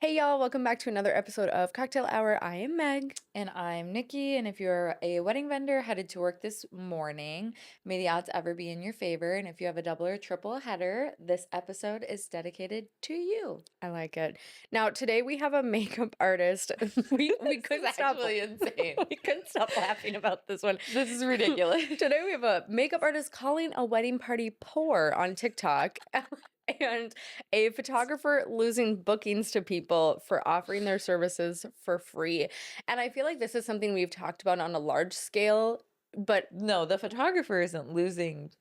Hey y'all, welcome back to another episode of Cocktail Hour. I am Meg. And I'm Nikki, and if you're a wedding vendor headed to work this morning, may the odds ever be in your favor. And if you have a double or triple header, this episode is dedicated to you. I like it. Now today we have a makeup artist. We couldn't stop. Actually insane. We couldn't stop laughing about this one. This is ridiculous. Today we have a makeup artist calling a wedding party poor on TikTok. And a photographer losing bookings to people for offering their services for free. And I feel like this is something we've talked about on a large scale, but No, the photographer isn't losing.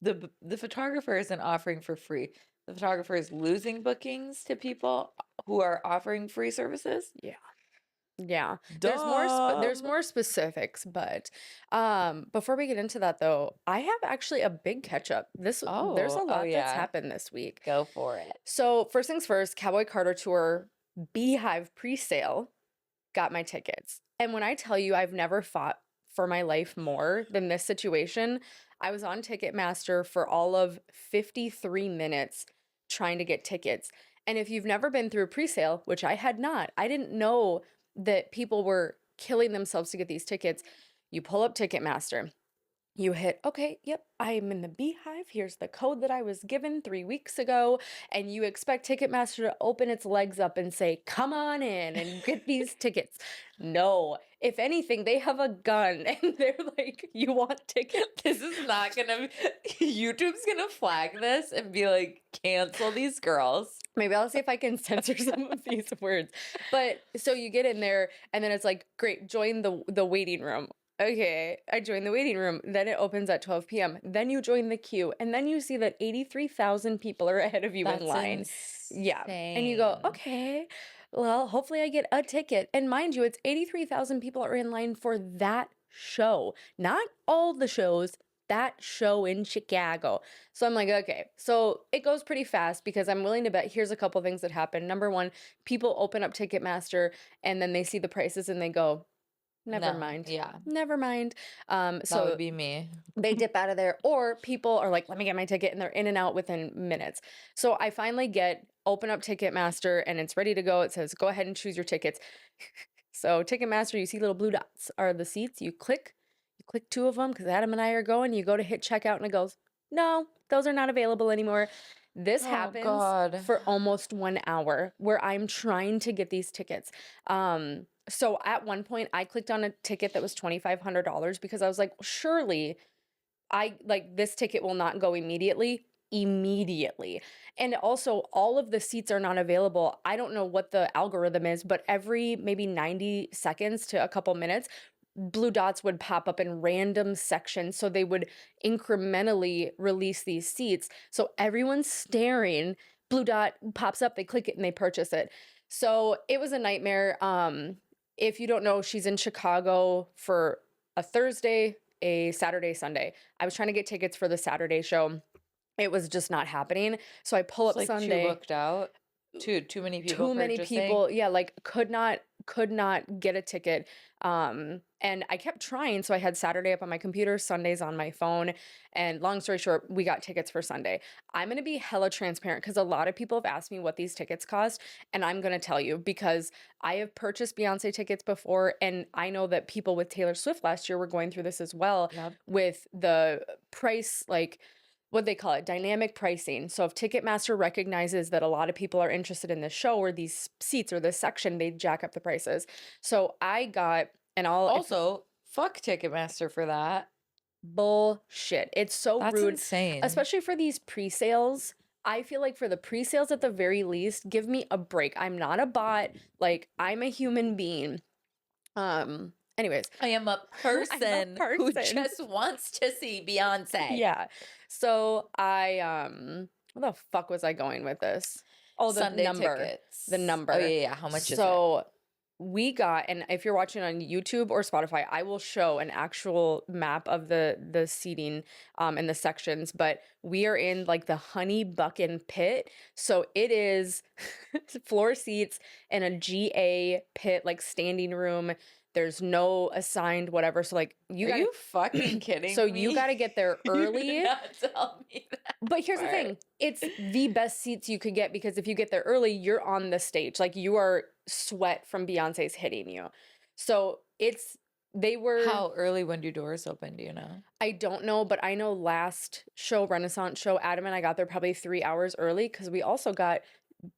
The photographer isn't offering for free. The photographer is losing bookings to people who are offering free services. yeah. Dumb. There's more specifics, but before we get into that though, I have actually a big catch up. There's a lot that's happened this week. Go for it. So first things first, Cowboy Carter Tour Beehive pre-sale got my tickets. And when I tell you I've never fought for my life more than this situation, I was on Ticketmaster for all of 53 minutes trying to get tickets. And if you've never been through a pre-sale, which I had not, I didn't know that people were killing themselves to get these tickets. You pull up Ticketmaster. You hit, okay, yep, I'm in the Beehive. Here's the code that I was given 3 weeks ago. And you expect Ticketmaster to open its legs up and say, come on in and get these tickets. No, if anything, they have a gun and they're like, you want tickets? This is not gonna, YouTube's gonna flag this and be like, cancel these girls. Maybe I'll see if I can censor some of these words. But so you get in there and then it's like, great, join the waiting room. Okay, I joined the waiting room. Then it opens at 12 p.m. Then you join the queue. And then you see that 83,000 people are ahead of you in line. Insane. Yeah. And you go, okay, well, hopefully I get a ticket. And mind you, it's 83,000 people are in line for that show. Not all the shows, that show in Chicago. So I'm like, okay. So it goes pretty fast because I'm willing to bet here's a couple things that happen. Number one, people open up Ticketmaster and then they see the prices and they go, never mind. Yeah. Never mind. So That would be me. they dip out of there, or people are like, let me get my ticket, and they're in and out within minutes. So I finally open up Ticketmaster and it's ready to go. It says, go ahead and choose your tickets. So Ticketmaster, you see little blue dots are the seats. You click two of them because Adam and I are going. You go to hit checkout and it goes, no, those are not available anymore. This happens for almost 1 hour where I'm trying to get these tickets. So at one point I clicked on a ticket that was $2,500 because I was like, surely this ticket will not go immediately. And also all of the seats are not available. I don't know what the algorithm is, but every maybe 90 seconds to a couple minutes, blue dots would pop up in random sections. So they would incrementally release these seats. So everyone's staring, blue dot pops up, they click it and they purchase it. So it was a nightmare. If you don't know, she's in Chicago for a Thursday, a Saturday, Sunday. I was trying to get tickets for the Saturday show. It was just not happening. So I pull up like Sunday. Too booked out. Too many people. Too many people. Yeah, like could not get a ticket. And I kept trying. So I had Saturday up on my computer, Sundays on my phone. And long story short, we got tickets for Sunday. I'm going to be hella transparent because a lot of people have asked me what these tickets cost. And I'm going to tell you because I have purchased Beyonce tickets before. And I know that people with Taylor Swift last year were going through this as well. Yep. With the price, like what they call it, dynamic pricing. So if Ticketmaster recognizes that a lot of people are interested in this show or these seats or this section, they jack up the prices. So I got, and fuck Ticketmaster for that. Bullshit. It's so That's rude. insane. Especially for these pre-sales. I feel like for the pre-sales at the very least, give me a break. I'm not a bot. Like, I'm a human being. Anyways, I am a person, who just wants to see Beyonce. Yeah. So where the fuck was I going with this? Oh, the Sunday number. tickets. The number. Oh, yeah. How much is it? So we got, and if you're watching on YouTube or Spotify, I will show an actual map of the seating and the sections, but we are in like the Honey Buckin pit. So it is floor seats and a GA pit, like standing room. There's no assigned whatever. So like Are you fucking kidding so me? you got to get there early. Do not tell me that But here's the part. thing. It's the best seats you could get because if you get there early, you're on the stage. Like you are sweat from Beyonce's hitting you. So they were How early when do doors open, do you know? I don't know, but I know last show, Renaissance show, Adam and I got there probably 3 hours early because we also got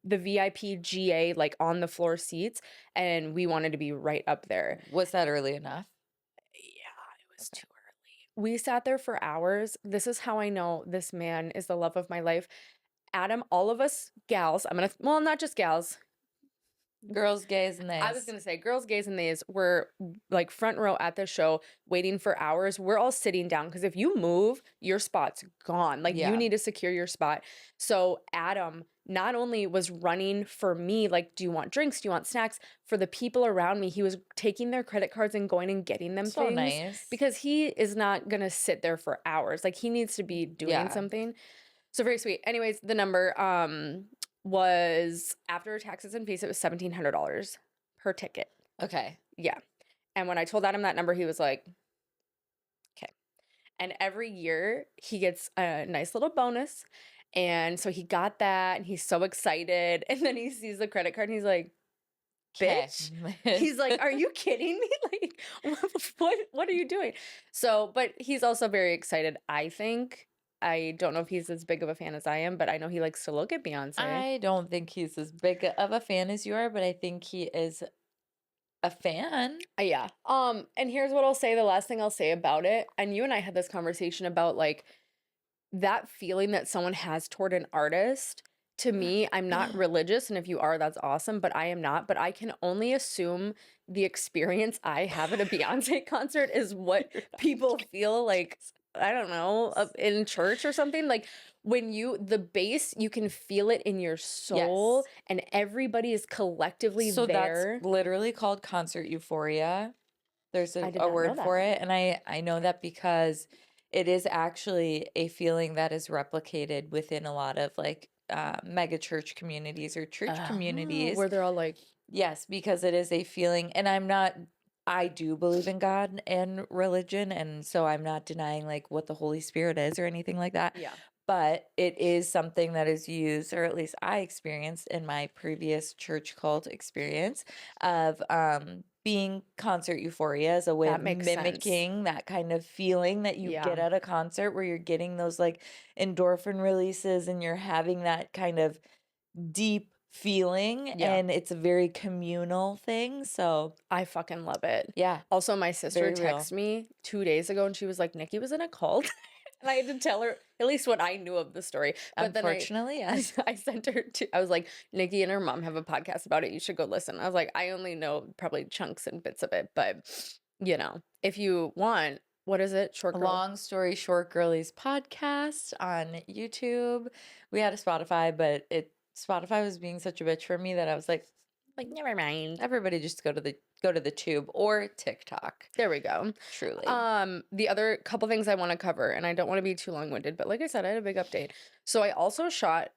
the VIP GA like on the floor seats and we wanted to be right up there. Was that early enough? Yeah, it was too early. We sat there for hours. This is how I know this man is the love of my life. Adam, all of us gals, well, not just gals. Girls, gays, and I was theys. going to say girls, gays, and theys were like front row at the show waiting for hours. We're all sitting down because if you move, your spot's gone. Like Yeah. you need to secure your spot. So Adam not only was running for me, like, do you want drinks? Do you want snacks? For the people around me, he was taking their credit cards and going and getting them So things. nice. Because he is not going to sit there for hours. Like he needs to be doing Yeah. something. So very sweet. Anyways, the number was after taxes and fees, it was $1,700 per ticket. Okay. Yeah. And when I told Adam that number, he was like, okay. And every year he gets a nice little bonus. And so he got that and he's so excited. And then he sees the credit card and he's like, bitch. He's like, are you kidding me? Like, what are you doing? So, but he's also very excited, I think. I don't know if he's as big of a fan as I am, but I know he likes to look at Beyonce. I don't think he's as big of a fan as you are, but I think he is a fan. Yeah. And here's what I'll say, the last thing I'll say about it. And you and I had this conversation about like that feeling that someone has toward an artist. To me, I'm not religious, and if you are, that's awesome, but I am not. But I can only assume the experience I have at a Beyonce concert is what people feel like, I don't know, in church or something. Like when the bass, you can feel it in your soul, Yes. and everybody is collectively So there. that's literally called concert euphoria. There's I did a not know word for that. it, and I know that because it is actually a feeling that is replicated within a lot of like mega church communities or church communities. Where they're all like, Yes, because it is a feeling, and I do believe in God and religion, and so I'm not denying like what the Holy Spirit is or anything like that. yeah. But it is something that is used, or at least I experienced in my previous church cult experience of being concert euphoria as a way That of makes sense. mimicking that kind of feeling that you Yeah. get at a concert where you're getting those like endorphin releases and you're having that kind of deep feeling, Yeah. and it's a very communal thing. So I fucking love it. yeah, Also, my sister Very real. texted me 2 days ago and she was like, Nikki was in a cult. And I had to tell her at least what I knew of the story. But unfortunately, yes. I sent her I was like, Nikki and her mom have a podcast about it. You should go listen. I was like, I only know probably chunks and bits of it. But, you know, if you want, what is it? Short Girl? Long Story Short Girlies podcast on YouTube. We had a Spotify, but Spotify was being such a bitch for me that I was like, never mind. everybody just go to the tube or TikTok. There we go. Truly. The other couple things I want to cover, and I don't want to be too long-winded, but like I said, I had a big update. So I also shot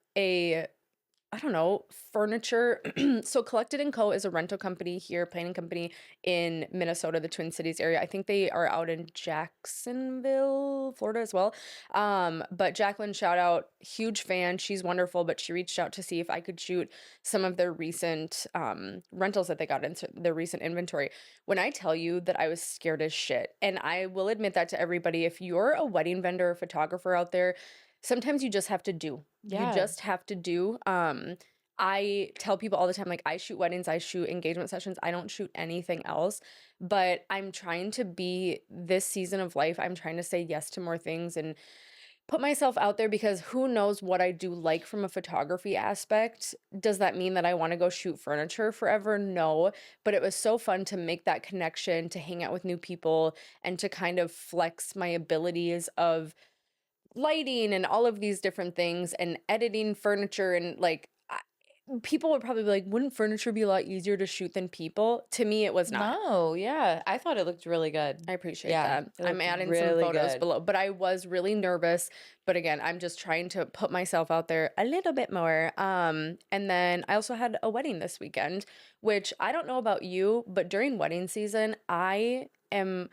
furniture. So Collected & Co. is a rental company here, planning company in Minnesota, the Twin Cities area. I think they are out in Jacksonville, Florida as well. But Jacqueline, shout out, huge fan. She's wonderful, but she reached out to see if I could shoot some of their recent rentals that they got into their recent inventory. When I tell you that I was scared as shit, and I will admit that to everybody, if you're a wedding vendor or photographer out there, sometimes you just have to do. Yeah. You just have to do. I tell people all the time, like, I shoot weddings, I shoot engagement sessions, I don't shoot anything else. But I'm trying to be, this season of life, I'm trying to say yes to more things and put myself out there, because who knows what I do like from a photography aspect. Does that mean that I want to go shoot furniture forever? No. But it was so fun to make that connection, to hang out with new people, and to kind of flex my abilities of lighting and all of these different things and editing furniture. And like, people would probably be like, wouldn't furniture be a lot easier to shoot than people? To me, it was not. No, yeah. I thought it looked really good. I appreciate Yeah, that. it I'm looked adding some really photos good. below, but I was really nervous. But again, I'm just trying to put myself out there a little bit more. And then I also had a wedding this weekend, which I don't know about you, but during wedding season, I am,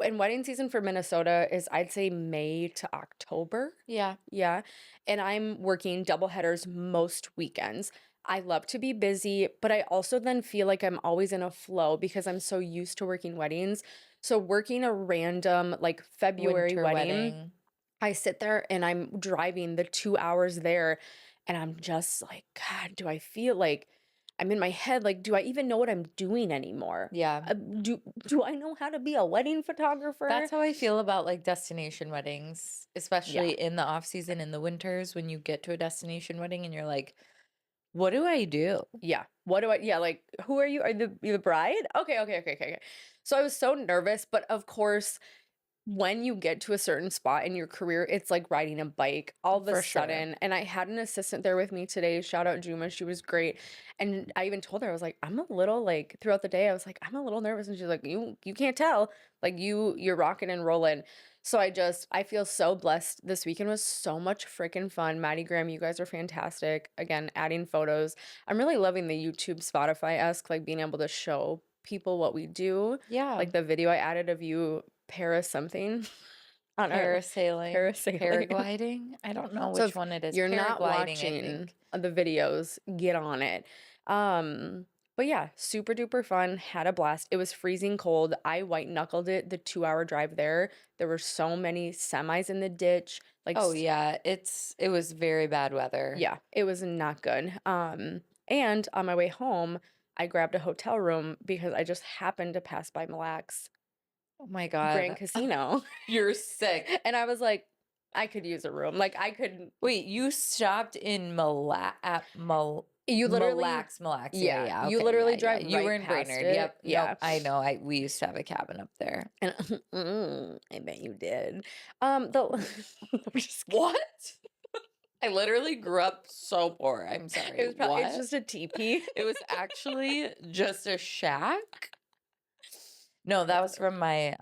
and wedding season for Minnesota is, I'd say, May to October. Yeah. Yeah. And I'm working double headers most weekends. I love to be busy, but I also then feel like I'm always in a flow because I'm so used to working weddings. So working a random like February Winter wedding, wedding. I sit there and I'm driving the 2 hours there and I'm just like, God, do I feel like I'm in my head? Like, do I even know what I'm doing anymore? Yeah. Do I know how to be a wedding photographer? That's how I feel about like destination weddings, Yeah. especially in the off season in the winters when you get to a destination wedding and you're like, what do I do? Yeah. What do I, yeah, like, who are you? Are you the bride? Okay. So I was so nervous, but of course, when you get to a certain spot in your career, it's like riding a bike all of a For sure. sudden. And I had an assistant there with me today. Shout out Juma. She was great. And I even told her, I was like, I'm a little like throughout the day, I was like, I'm a little nervous. And she's like, you can't tell. Like you're rocking and rolling. So I feel so blessed. This weekend was so much freaking fun. Maddie Graham, you guys are fantastic. Again, adding photos. I'm really loving the YouTube Spotify-esque, like being able to show people what we do. Yeah. Like the video I added of you Paris something on our Parasailing, parasailing. paragliding. I don't know So which if one it is. you're not Paragliding, I watching think. the videos, get on it. But yeah, super duper fun. Had a blast. It was freezing cold. I white knuckled it the 2 hour drive there. There were so many semis in the ditch. Like, Oh yeah, it was very bad weather. yeah, it was not good. And on my way home, I grabbed a hotel room because I just happened to pass by Mille Lacs Oh my Grand God. Casino. You're sick. And I was like, I could use a room. Like I could. Wait, you stopped in You literally, Mille Lacs. yeah, Yeah. you Okay, literally yeah. drive You right were in past Brainerd. it. Yep. Yeah, Nope. I know. We used to have a cabin up there. and I bet you did. The I'm just kidding. What? I literally grew up so poor. I'm sorry. It was probably it's What? just a teepee. It was actually just a shack. No, that was from my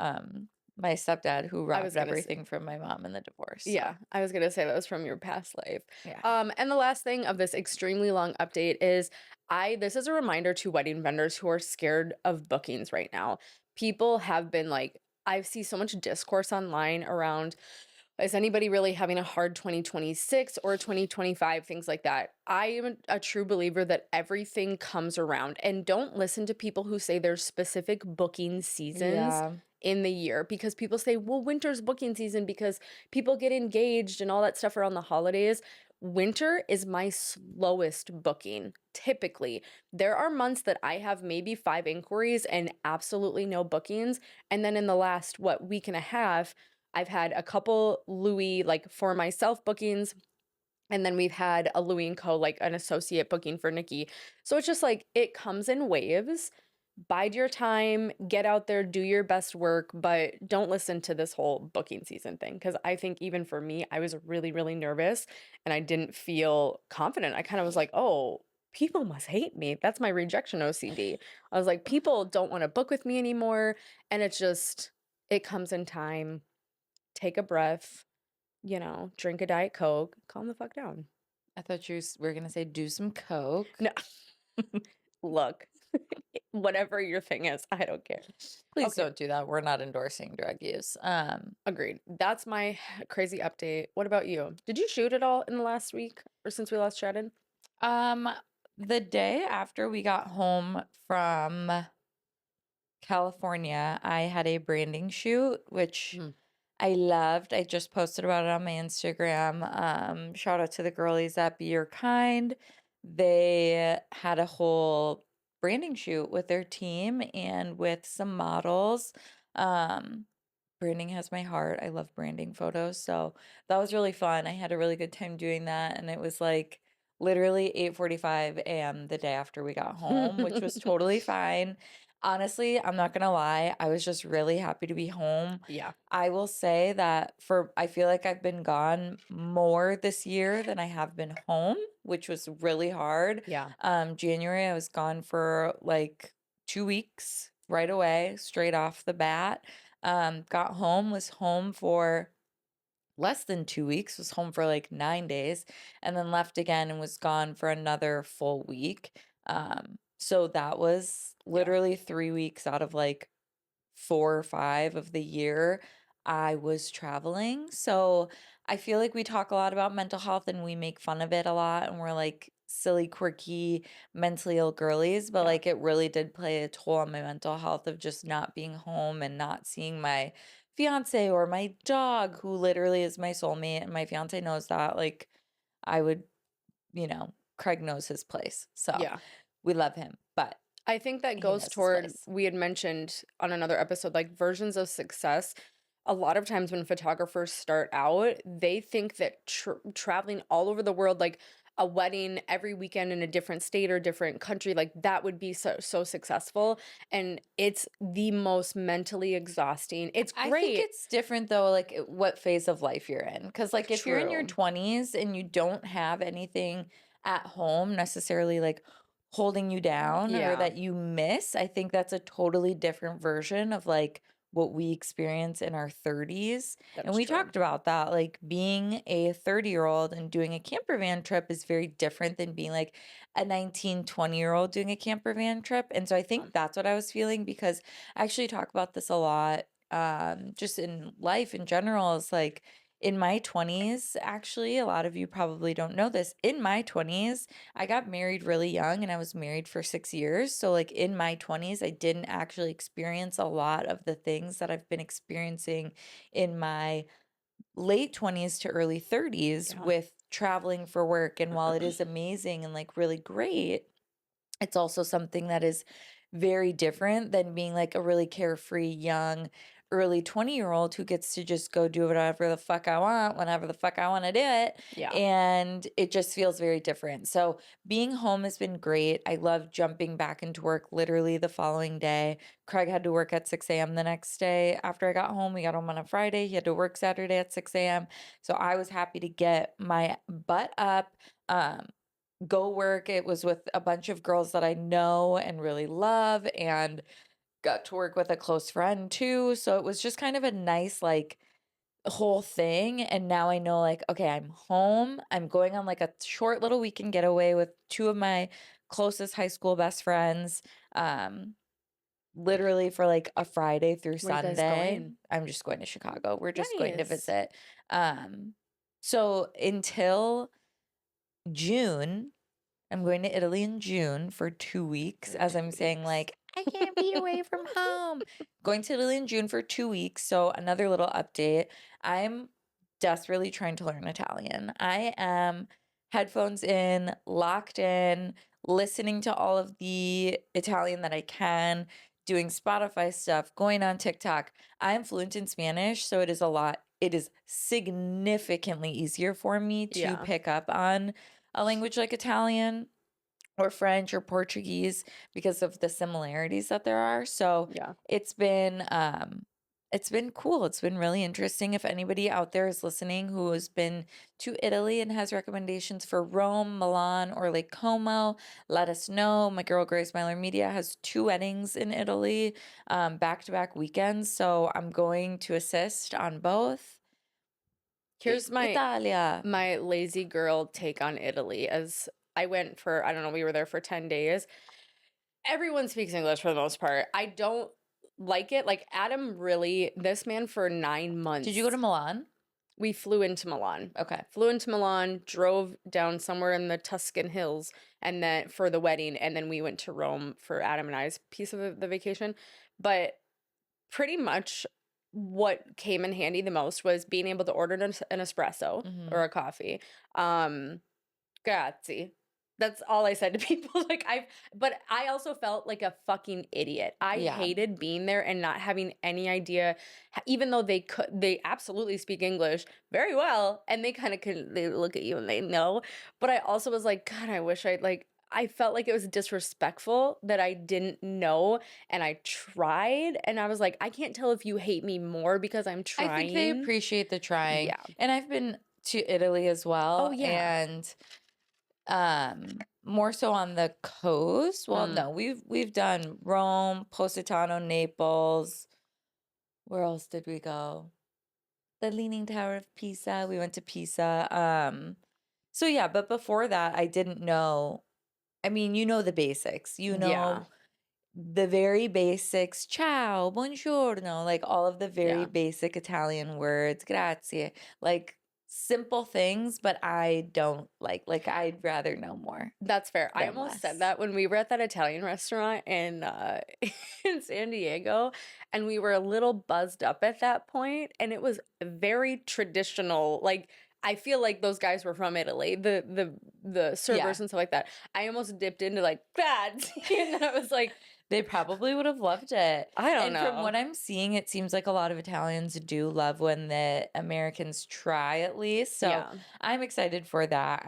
stepdad who I was robbed gonna say, everything from my mom in the divorce. So yeah, I was gonna say that was from your past life. yeah. And the last thing of this extremely long update is this is a reminder to wedding vendors who are scared of bookings right now. People have been like, I see so much discourse online around, is anybody really having a hard 2026 or 2025, things like that. I am a true believer that everything comes around, and don't listen to people who say there's specific booking seasons Yeah. in the year, because people say, well, winter's booking season because people get engaged and all that stuff around the holidays. Winter is my slowest booking typically. There are months that I have maybe 5 inquiries and absolutely no bookings. And then in the last, week and a half, I've had a couple Louis, like for myself bookings. And then we've had a Louis & Co, like an associate booking for Nikki. So it's just like, it comes in waves. Bide your time, get out there, do your best work, but don't listen to this whole booking season thing. Because I think even for me, I was really, really nervous and I didn't feel confident. I kind of was like, oh, people must hate me. That's my rejection OCD. I was like, people don't want to book with me anymore. And it's just, it comes in time. Take a breath, drink a Diet Coke, calm the fuck down. I thought you were gonna say do some coke. No, look, whatever your thing is, I don't care. Please Okay. don't do that. We're not endorsing drug use. Agreed. That's my crazy update. What about you? Did you shoot at all in the last week or since we last chatted? The day after we got home from California, I had a branding shoot, which I loved. I just posted about it on my Instagram. Shout out to the girlies at Be Your Kind. They had a whole branding shoot with their team and with some models. Branding has my heart. I love branding photos. So that was really fun. I had a really good time doing that. And it was like literally 8:45 a.m. the day after we got home, which was totally fine. Honestly, I'm not gonna lie. I was just really happy to be home. Yeah. I will say that I feel like I've been gone more this year than I have been home, which was really hard. Yeah. January, I was gone for like 2 weeks right away, straight off the bat. Got home, was home for less than 2 weeks, was home for like 9 days, and then left again and was gone for another full week. So that was Yeah. literally 3 weeks out of like 4 or 5 of the year I was traveling. So I feel like we talk a lot about mental health and we make fun of it a lot and we're like silly, quirky, mentally ill girlies, but Yeah. like it really did play a toll on my mental health of just not being home and not seeing my fiance or my dog, who literally is my soulmate. And my fiance knows that. Like, I would, Craig knows his place. So Yeah. we love him, but I think that he goes knows his toward, place. we had mentioned on another episode, like versions of success. A lot of times when photographers start out, they think that traveling all over the world, like a wedding every weekend in a different state or different country, like that would be so successful. And it's the most mentally exhausting. It's I think great. it's different though, like what phase of life you're in. Because, like, if you're in your True. 20s and you don't have anything at home necessarily like holding you down or Yeah, that you miss, I think that's a totally different version of like what we experience in our 30s. And that's we true. talked about that. Like, being a 30-year-old and doing a camper van trip is very different than being like a 19, 20-year-old doing a camper van trip. And so I think that's what I was feeling, because I actually talk about this a lot, just in life in general. Is like, in my 20s, actually, a lot of you probably don't know this. In my 20s, I got married really young and I was married for 6 years. So, like, in my 20s, I didn't actually experience a lot of the things that I've been experiencing in my late 20s to early 30s Yeah. with traveling for work. And while it is amazing and like really great, it's also something that is very different than being like a really carefree, young, early 20-year-old who gets to just go do whatever the fuck I want, whenever the fuck I want to do it. Yeah. And it just feels very different. So being home has been great. I love jumping back into work literally the following day. Craig had to work at 6 a.m. the next day after I got home. We got home on a Friday. He had to work Saturday at 6 a.m. So I was happy to get my butt up. Go work. It was with a bunch of girls that I know and really love, and got to work with a close friend too. So it was just kind of a nice, like, whole thing. And now I know, like, okay, I'm home. I'm going on like a short little weekend getaway with two of my closest high school best friends. Um, Literally for like a Friday through Where are you guys Sunday. going? I'm just going to Chicago. We're just going to Nice. visit. So until June, I'm going to Italy in June for 2 weeks, For as two I'm saying, weeks. like, I can't be away from home. Going to Italy in June for 2 weeks. So, another little update. I'm desperately trying to learn Italian. I am headphones in, locked in, listening to all of the Italian that I can, doing Spotify stuff, going on TikTok. I am fluent in Spanish, so it is significantly easier for me to Yeah. pick up on a language like Italian or French or Portuguese because of the similarities that there are. So Yeah. it's been cool. It's been really interesting. If anybody out there is listening who has been to Italy and has recommendations for Rome, Milan, or Lake Como, let us know. My girl Grace Myler Media has 2 weddings in Italy, back-to-back weekends. So I'm going to assist on both. Here's Italia. my lazy girl take on Italy. As I went for, I don't know, we were there for 10 days. Everyone speaks English for the most part. I don't like it. Like Adam really, this man for 9 Did you go to months, Milan? we flew into Milan. Okay. Flew into Milan, drove down somewhere in the Tuscan hills, and then for the wedding, and then we went to Rome for Adam and I's piece of the vacation. But pretty much what came in handy the most was being able to order an espresso Mhm. or a coffee. Grazie. That's all I said to people. But I also felt like a fucking idiot. I Yeah. hated being there and not having any idea, even though they absolutely speak English very well, and they kind of they look at you and they know. But I also was like, God, I wish I'd like, I felt like it was disrespectful that I didn't know and I tried and I was like, I can't tell if you hate me more because I'm I think they trying. appreciate the trying. Yeah. And I've been to Italy as Oh well, yeah. and more so on the coast. Well, Mm, no, we've done Rome, Positano, Naples. Where else did we go? The Leaning Tower of Pisa. We went to Pisa. So yeah, but before that, I didn't know. I mean, you know the basics. You yeah. know the very basics. Ciao, buongiorno, like all of the very Yeah. basic Italian words. Grazie. Like simple things, but I don't like I'd rather know more That's fair. I than almost said less. that when we were at that Italian restaurant in in San Diego, and we were a little buzzed up at that point, and it was very traditional. Like I feel like those guys were from Italy, the Yeah. servers and stuff like that. I almost dipped into like that, and then I was like, They probably would have loved it. I don't And from know. what I'm seeing, it seems like a lot of Italians do love when the Americans try at least. So Yeah, I'm excited for that.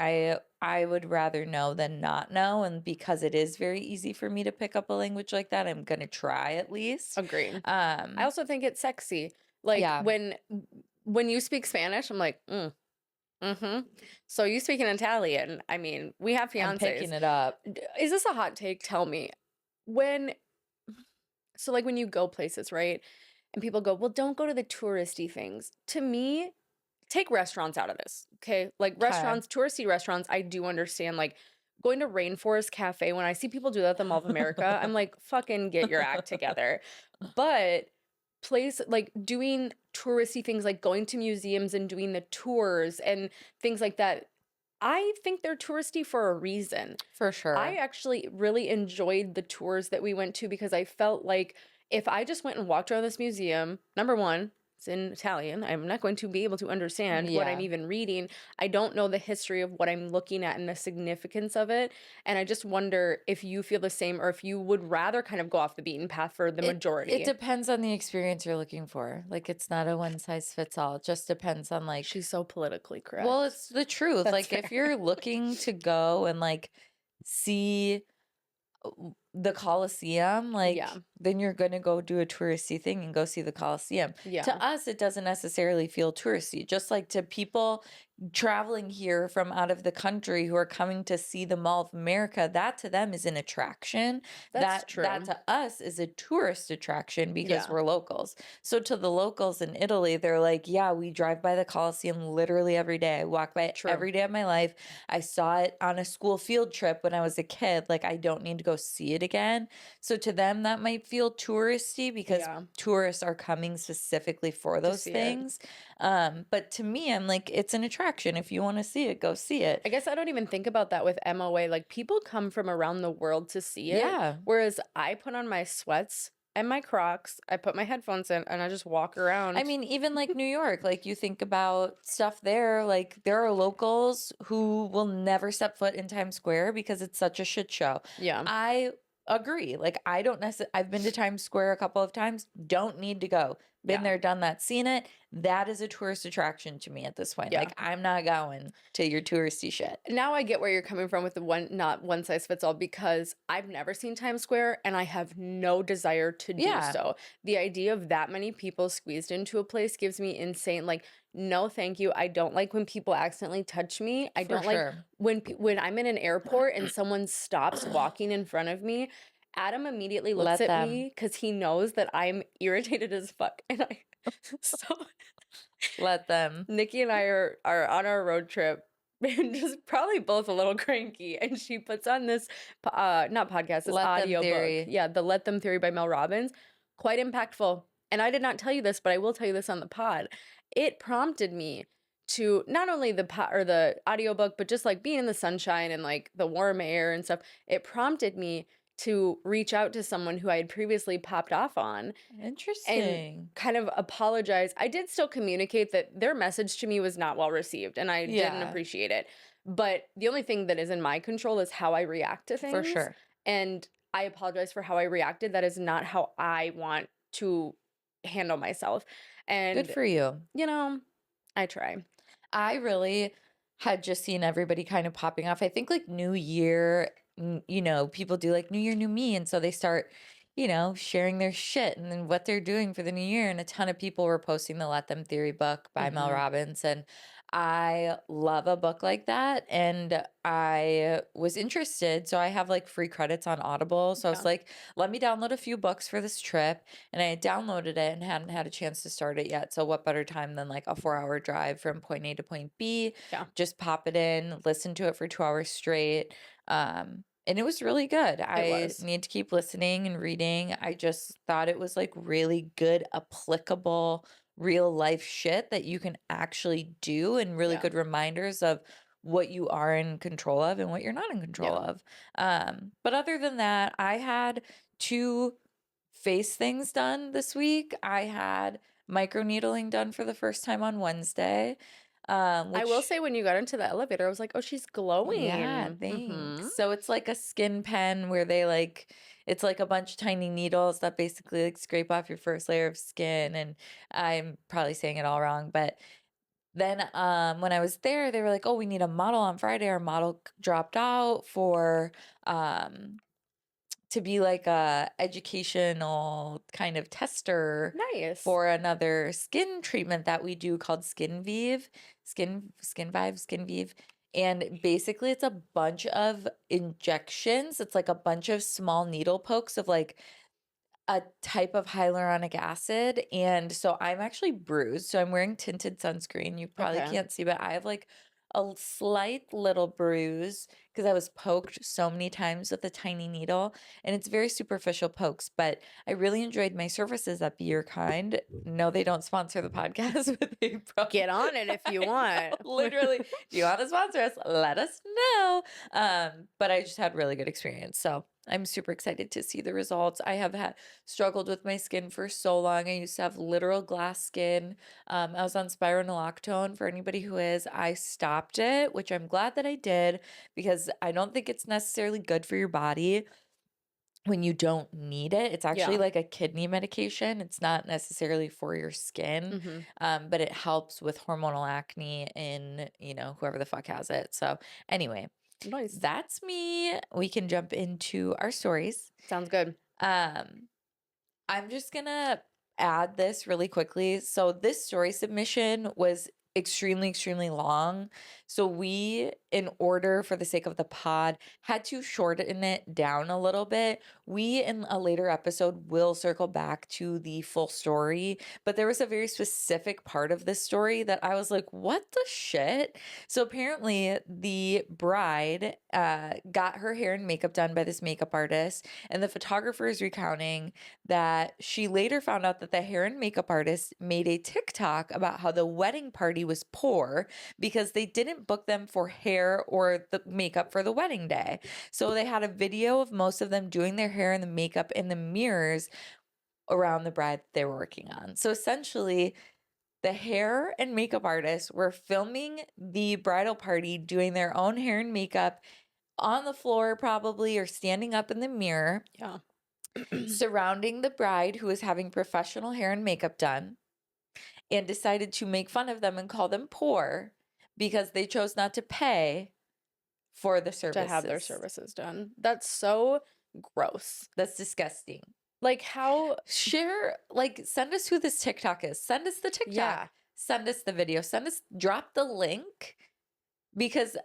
I would rather know than not know. And because it is very easy for me to pick up a language like that, I'm gonna try at least. agreed. I Um, also think it's sexy. Like yeah, when you speak Spanish, I'm like, mm-hmm. So you speak in Italian. I mean, we have I'm fiancés. picking it up. Is this a hot take? Tell me. When so like when you go places, right? And people go, "Well, don't go to the touristy things." To me, take restaurants out of this. Okay? Like Okay. restaurants, touristy restaurants, I do understand like going to Rainforest Cafe when I see people do that at the Mall of America, I'm like, "Fucking get your act together." But place like doing touristy things like going to museums and doing the tours and things like that, I think they're touristy for a reason. For I sure. actually really enjoyed the tours that we went to because I felt like if I just went and walked around this museum, number one, it's in Italian. I'm not going to be able to understand what I'm Yeah. even reading. I don't know the history of what I'm looking at and the significance of it. And I just wonder if you feel the same or if you would rather kind of go off the beaten path for the It majority. depends on the experience you're looking for. Like it's not a one size fits all. It just depends on like She's so politically well, correct. it's the truth. That's Like if fair. you're looking to go and like see the Colosseum, Yeah. like then you're gonna go do a touristy thing and go see the Colosseum. Yeah. To us, it doesn't necessarily feel touristy. Just like to people traveling here from out of the country who are coming to see the Mall of America, that to them is an attraction. That's That true. to us is a tourist attraction because Yeah. we're locals. So to the locals in Italy, they're like, yeah, we drive by the Colosseum literally every day. I walk by it True. every day of my life. I saw it on a school field trip when I was a kid. Like I don't need to go see it again. So to them, that might feel touristy because Yeah. tourists are coming specifically for To those see it. things. But to me, I'm like, it's an attraction. If you want to see it, go see it. I guess I don't even think about that with MOA. Like people come from around the world to see it, Yeah. whereas I put on my sweats and my Crocs, I put my headphones in, and I just walk I around. mean, even like New York, like you think about stuff there, like there are locals who will never step foot in Times Square because it's such a shit show. Yeah, I agree. Like I don't necessarily, I've been to Times Square a couple of times, don't need to go. Been yeah, there, done that, seen it. That is a tourist attraction to me at this point. yeah. Like I'm not going to your touristy shit. Now I get where you're coming from with the one, not one size fits all, because I've never seen Times Square and I have no desire to do Yeah, so. The idea of that many people squeezed into a place gives me insane, like, no, thank you. I don't like when people accidentally touch me. I for don't like sure. when I'm in an airport and someone stops walking in front of me. Adam immediately looks Let at them, me because he knows that I'm irritated as fuck. And I, so let them, Nikki and I are on our road trip and just probably both a little cranky. And she puts on this, not podcast, this let them audio book. theory. Yeah, the Let Them Theory by Mel Robbins. Quite impactful. And I did not tell you this, but I will tell you this on the pod. It prompted me to not only the or the audiobook, but just like being in the sunshine and like the warm air and stuff. It prompted me to reach out to someone who I had previously popped off on and Interesting. kind of apologize. I did still communicate that their message to me was not well received and I didn't Yeah, appreciate it. But the only thing that is in my control is how I react to for things. sure. And I apologize for how I reacted. That is not how I want to handle myself. Good And, for you. you know, I try. I really had just seen everybody kind of popping off. I think like people do like New Year, New Me. And so they start, sharing their shit and then what they're doing for the new year. And a ton of people were posting the Let Them Theory book by Mel Mhm. Robbins. And I love a book like that. And I was interested. So I have like free credits on Audible. So I was Yeah. like, let me download a few books for this trip. And I had downloaded it and hadn't had a chance to start it yet. So what better time than like a 4-hour drive from point A to point B? Yeah. Just pop it in, listen to it for 2 hours straight. And it was really good. It I was. need to keep listening and reading. I just thought it was like really good, applicable, real life shit that you can actually do, and really Yeah. good reminders of what you are in control of and what you're not in control Yeah. of. But other than that, I had 2 face things done this week. I had microneedling done for the first time on Wednesday, I will which say when you got into the elevator, I was like, "Oh, she's yeah, glowing." Mhm. thanks. So it's like a skin pen where it's like a bunch of tiny needles that basically like scrape off your first layer of skin. And I'm probably saying it all wrong, but then when I was there, they were like, "Oh, we need a model on Friday." Our model dropped out for um to be like a educational kind of tester Nice. for another skin treatment that we do called Skin Vive. And basically it's a bunch of injections. It's like a bunch of small needle pokes of like a type of hyaluronic acid. And so I'm actually bruised. So I'm wearing tinted sunscreen. You probably Okay. can't see, but I have like a slight little bruise because I was poked so many times with a tiny needle. And it's very superficial pokes, but I really enjoyed my services at Be Your Kind. No, they don't sponsor the podcast, but they Get probably on it if you I know, want. literally. If you want to sponsor us, let us know. But I just had really good experience. So I'm super excited to see the results. I have struggled with my skin for so long. I used to have literal glass skin. I was on spironolactone. For anybody who is, I stopped it, which I'm glad that I did because I don't think it's necessarily good for your body when you don't need it. It's actually Yeah. like a kidney medication. It's not necessarily for your skin, Mhm. but it helps with hormonal acne in, whoever the fuck has it. So anyway, Nice. that's me. We can jump into our stories. Sounds good. Um, I'm just gonna add this really quickly. So this story submission was extremely, extremely long. So we, in order for the sake of the pod, had to shorten it down a little bit. We, in a later episode, will circle back to the full story, but there was a very specific part of this story that I was like, what the shit? So apparently the bride got her hair and makeup done by this makeup artist, and the photographer is recounting that she later found out that the hair and makeup artist made a TikTok about how the wedding party was poor because they didn't book them for hair or the makeup for the wedding day. So they had a video of most of them doing their hair and the makeup in the mirrors around the bride they were working on. So essentially, the hair and makeup artists were filming the bridal party doing their own hair and makeup on the floor, probably, or standing up in the mirror Yeah. surrounding the bride who was having professional hair and makeup done, and decided to make fun of them and call them poor because they chose not to pay for the To have their services. services done. That's so gross. That's disgusting. Like how Share, like, send us who this TikTok is. Send us the TikTok. Yeah. Send us the video. Drop the link because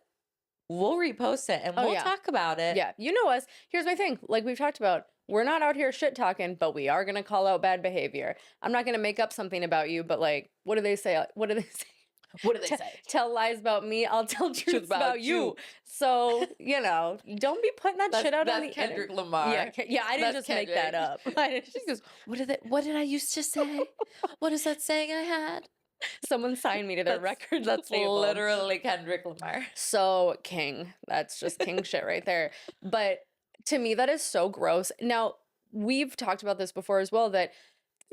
we'll repost it and Oh, we'll yeah. talk about it. Yeah. You know us. Here's my thing. Like we've talked about, we're not out here shit talking, but we are gonna call out bad behavior. I'm not gonna make up something about you, but like, what do they say? What do they say? What do they say? Tell lies about me, I'll tell truths about you. So, don't be putting that shit out on the Kendrick internet. Lamar. Yeah, I didn't That's just make that up. I didn't She just, goes, what did I used to say? What is that saying I had? someone signed me to their record That's label. literally Kendrick Lamar. So king. That's just king shit right there. But to me, that is so gross. Now, we've talked about this before as well, that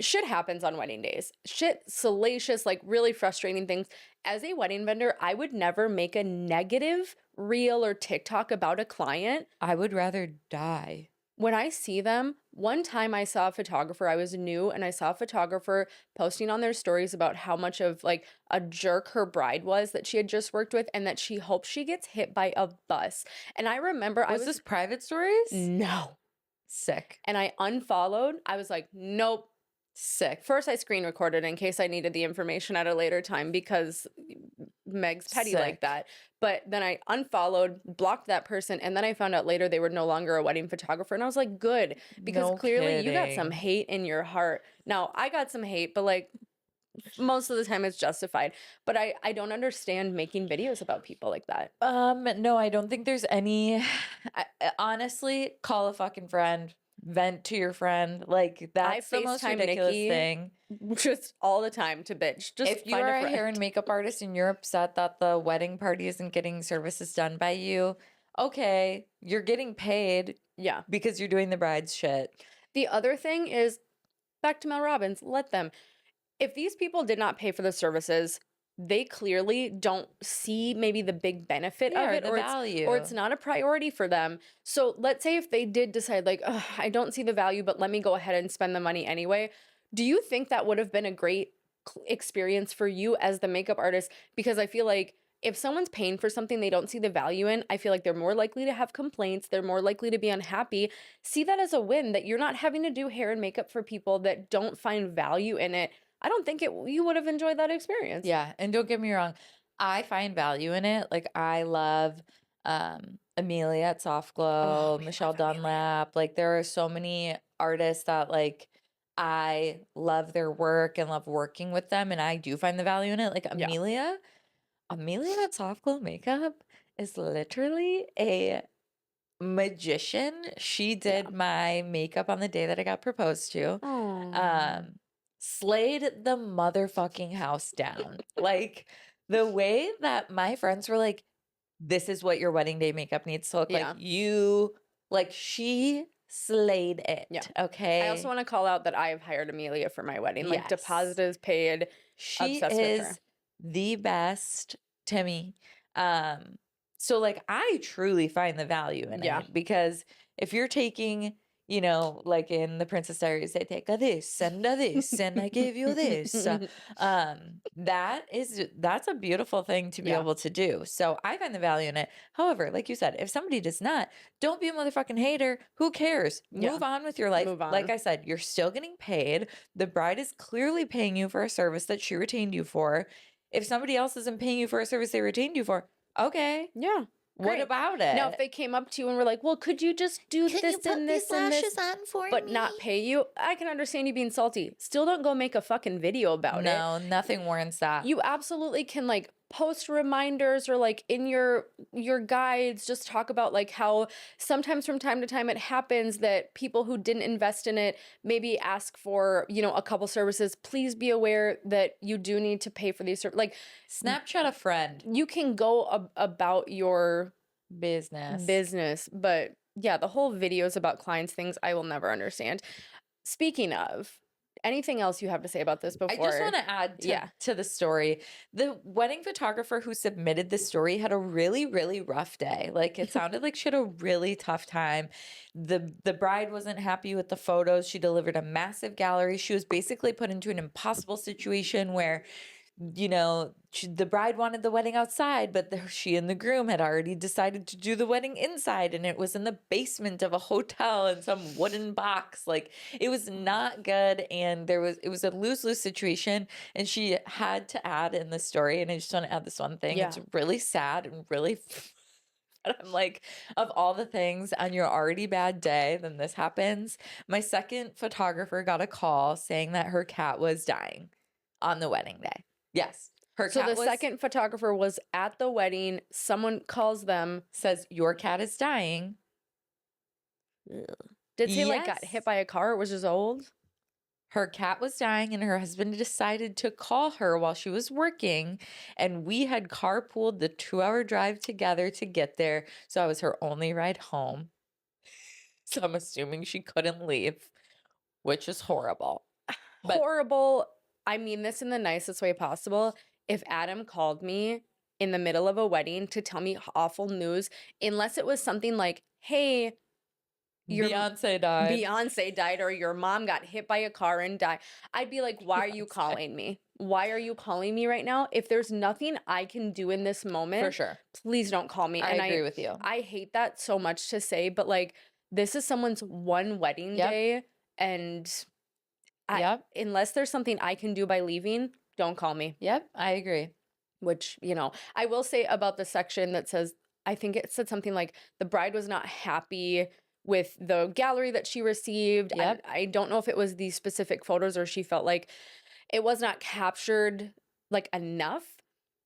shit happens on wedding days. Shit, salacious, like really frustrating things. As a wedding vendor, I would never make a negative reel or TikTok about a client. I would rather die. When I see them, one time I saw a photographer, I was new, and I saw a photographer posting on their stories about how much of like a jerk her bride was that she had just worked with and that she hopes she gets hit by a bus. And I remember I Was was this private stories? no. Sick. And I unfollowed. I was like, nope. Sick. First, I screen recorded in case I needed the information at a later time because Meg's petty like Sick. that. But then I unfollowed, blocked that person, and then I found out later they were no longer a wedding photographer. And I was like, good, because No clearly you got some kidding. hate in your heart. Now, I got some hate, but like most of the time it's justified. But I don't understand making videos about people like that. No, I don't think there's any. Honestly, call a fucking friend, vent to your friend. Like that's the most FaceTime ridiculous Nikki thing. just all the time to bitch. Just If you find are a a friend. hair and makeup artist and you're upset that the wedding party isn't getting services done by you, okay, you're getting paid Yeah. because you're doing the bride's shit. The other thing is back to Mel Robbins, let them. If these people did not pay for the services, they clearly don't see maybe the big benefit Yeah, of or it the or value. it's not a priority for them. So let's say if they did decide like, "Ugh, I don't see the value, but let me go ahead and spend the money anyway." Do you think that would have been a great experience for you as the makeup artist? Because I feel like if someone's paying for something they don't see the value in, I feel like they're more likely to have complaints. They're more likely to be unhappy. See that as a win that you're not having to do hair and makeup for people that don't find value in it. I don't think you would have enjoyed that experience. Yeah, and don't get me wrong, I find value in it. Like I love Amelia at Soft Glow, We Michelle love Amelia. Dunlap. Like there are so many artists that like I love their work and love working with them, and I do find the value in it. Like Yeah. Amelia at Soft Glow Makeup is literally a magician. She did my makeup on the day that I got proposed to. Slayed the motherfucking house down. Like the way that my friends were like, this is what your wedding day makeup needs to look like. She slayed it. Yeah. Okay. I also want to call out that I have hired Amelia for my wedding. Like deposit is paid. She Obsessed with her. is the best to me. So like I truly find the value in it because if you're taking, you know, like in the Princess Diaries, they take a this and a this and I give you this. That's a beautiful thing to be able to do. So I find the value in it. However, like you said, if somebody does not, don't be a motherfucking hater. Who cares? Move on with your life. Move on. Like I said, you're still getting paid. The bride is clearly paying you for a service that she retained you for. If somebody else isn't paying you for a service they retained you for, okay. Yeah. What Great. about it? Now, if they came up to you and were like, well, could you just do this and this and this, but not pay you? I can understand you being salty. Still don't go make a fucking video about it. No, nothing warrants that. You absolutely can like post reminders or like in your guides, just talk about like how sometimes from time to time it happens that people who didn't invest in it maybe ask for, you know, a couple services. Please be aware that you do need to pay for these. Like Snapchat a friend. You can go about your business, but yeah, the whole videos about clients things I will never understand. Speaking of, anything else you have to say about this before? I just want to add to the story. The wedding photographer who submitted the story had a really, really rough day. Like it sounded like she had a really tough time. The bride wasn't happy with the photos. She delivered a massive gallery. She was basically put into an impossible situation where, you know, the bride wanted the wedding outside, but she and the groom had already decided to do the wedding inside, and it was in the basement of a hotel in some wooden box. Like it was not good, and it was a lose-lose situation, and she had to add in the story. And I just want to add this one thing. It's really sad and really but I'm like, of all the things on your already bad day, then this happens. My second photographer got a call saying that her cat was dying on the wedding day. Yes. So the second photographer was at the wedding. Someone calls them, says, your cat is dying. Did he like got hit by a car or was just old? Her cat was dying and her husband decided to call her while she was working. And we had carpooled the 2-hour drive together to get there. So I was her only ride home. So I'm assuming she couldn't leave, which is horrible. Horrible. I mean this in the nicest way possible. If Adam called me in the middle of a wedding to tell me awful news, unless it was something like, hey, your Beyonce died. Beyonce died or your mom got hit by a car and died, I'd be like, why are you Beyonce. calling me? Why are you calling me right now? If there's nothing I can do in this For moment, sure. please don't call me. I And agree with you. I hate that so much to say, but like this is someone's one wedding Yep. day, and Yep. unless there's something I can do by leaving, don't call me. Yep. I agree. Which, you know, I will say about the section that says, I think it said something like the bride was not happy with the gallery that she received. Yep. I don't know if it was these specific photos or she felt like it was not captured like enough.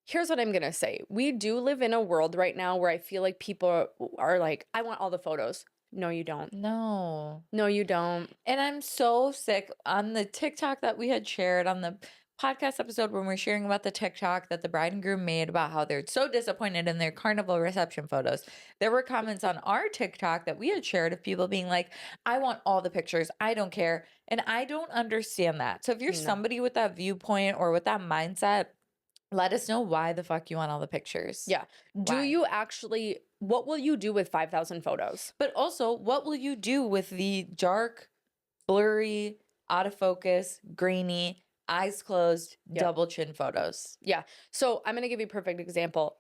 Here's what I'm going to say. We do live in a world right now where I feel like people are like, I want all the photos. No, you don't. No. No, you don't. And I'm so sick on the TikTok that we had shared on the podcast episode when we were sharing about the TikTok that the bride and groom made about how they're so disappointed in their carnival reception photos. There were comments on our TikTok that we had shared of people being like, I want all the pictures. I don't care. And I don't understand that. So if you're No. somebody with that viewpoint or with that mindset, let us know why the fuck you want all the pictures. Yeah. Do Why? you actually, what will you do with 5,000 photos? But also, what will you do with the dark, blurry, out of focus, grainy, eyes closed, Yep. double chin photos? Yeah. So I'm going to give you a perfect example.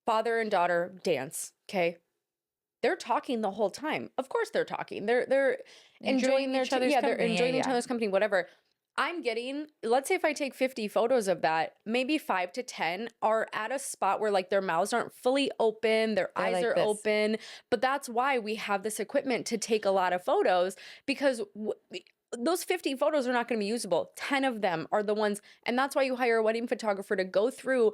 Father and daughter dance, okay? They're talking the whole time. Of course they're talking. They're enjoying their each other's they're company. enjoying each Yeah. other's company, whatever. I'm getting, let's say if I take 50 photos of that, maybe 5 to 10 are at a spot where like their mouths aren't fully open, their They're eyes like are this. open. But that's why we have this equipment to take a lot of photos, because those 50 photos are not going to be usable. 10 of them are the ones, and that's why you hire a wedding photographer to go through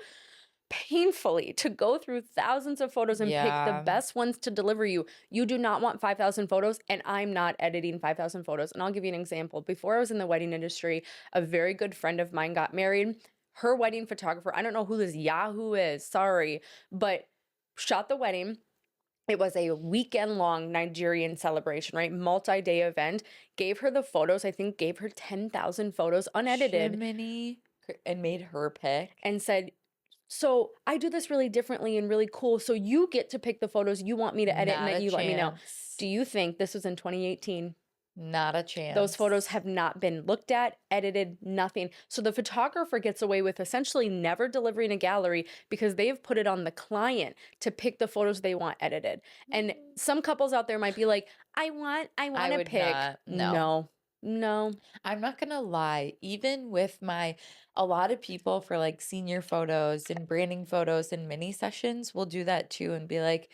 painfully, to go through thousands of photos and pick the Yeah. best ones to deliver you. You do not want 5,000 photos, and I'm not editing 5,000 photos. And I'll give you an example. Before I was in the wedding industry, a very good friend of mine got married. Her wedding photographer, I don't know who this Yahoo is, sorry, but shot the wedding. It was a weekend long Nigerian celebration, right? Multi-day event. Gave her the photos, I think gave her 10,000 photos unedited. Jiminy, and made her pick. And said, so I do this really differently and really cool. So you get to pick the photos you want me to edit, and Not then a you let me know. chance. Do you think this was in 2018? Not a chance. Those photos have not been looked at, edited, nothing. So the photographer gets away with essentially never delivering a gallery because they have put it on the client to pick the photos they want edited. And some couples out there might be like, I want to would pick. not. No. No. I'm not gonna lie, even with a lot of people for like senior photos and branding photos and mini sessions will do that too and be like,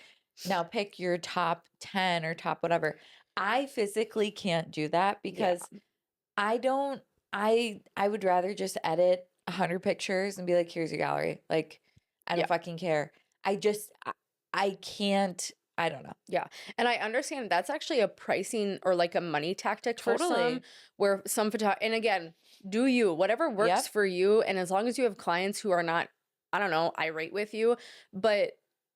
now pick your top 10 or top whatever. I physically can't do that because I would rather just edit 100 pictures and be like, here's your gallery. Like, I don't fucking care. I can't. I don't know. Yeah. And I understand that's actually a pricing or like a money tactic for some, Totally. where some and again, do you, whatever works Yep. for you. And as long as you have clients who are not, I don't know, irate with you, but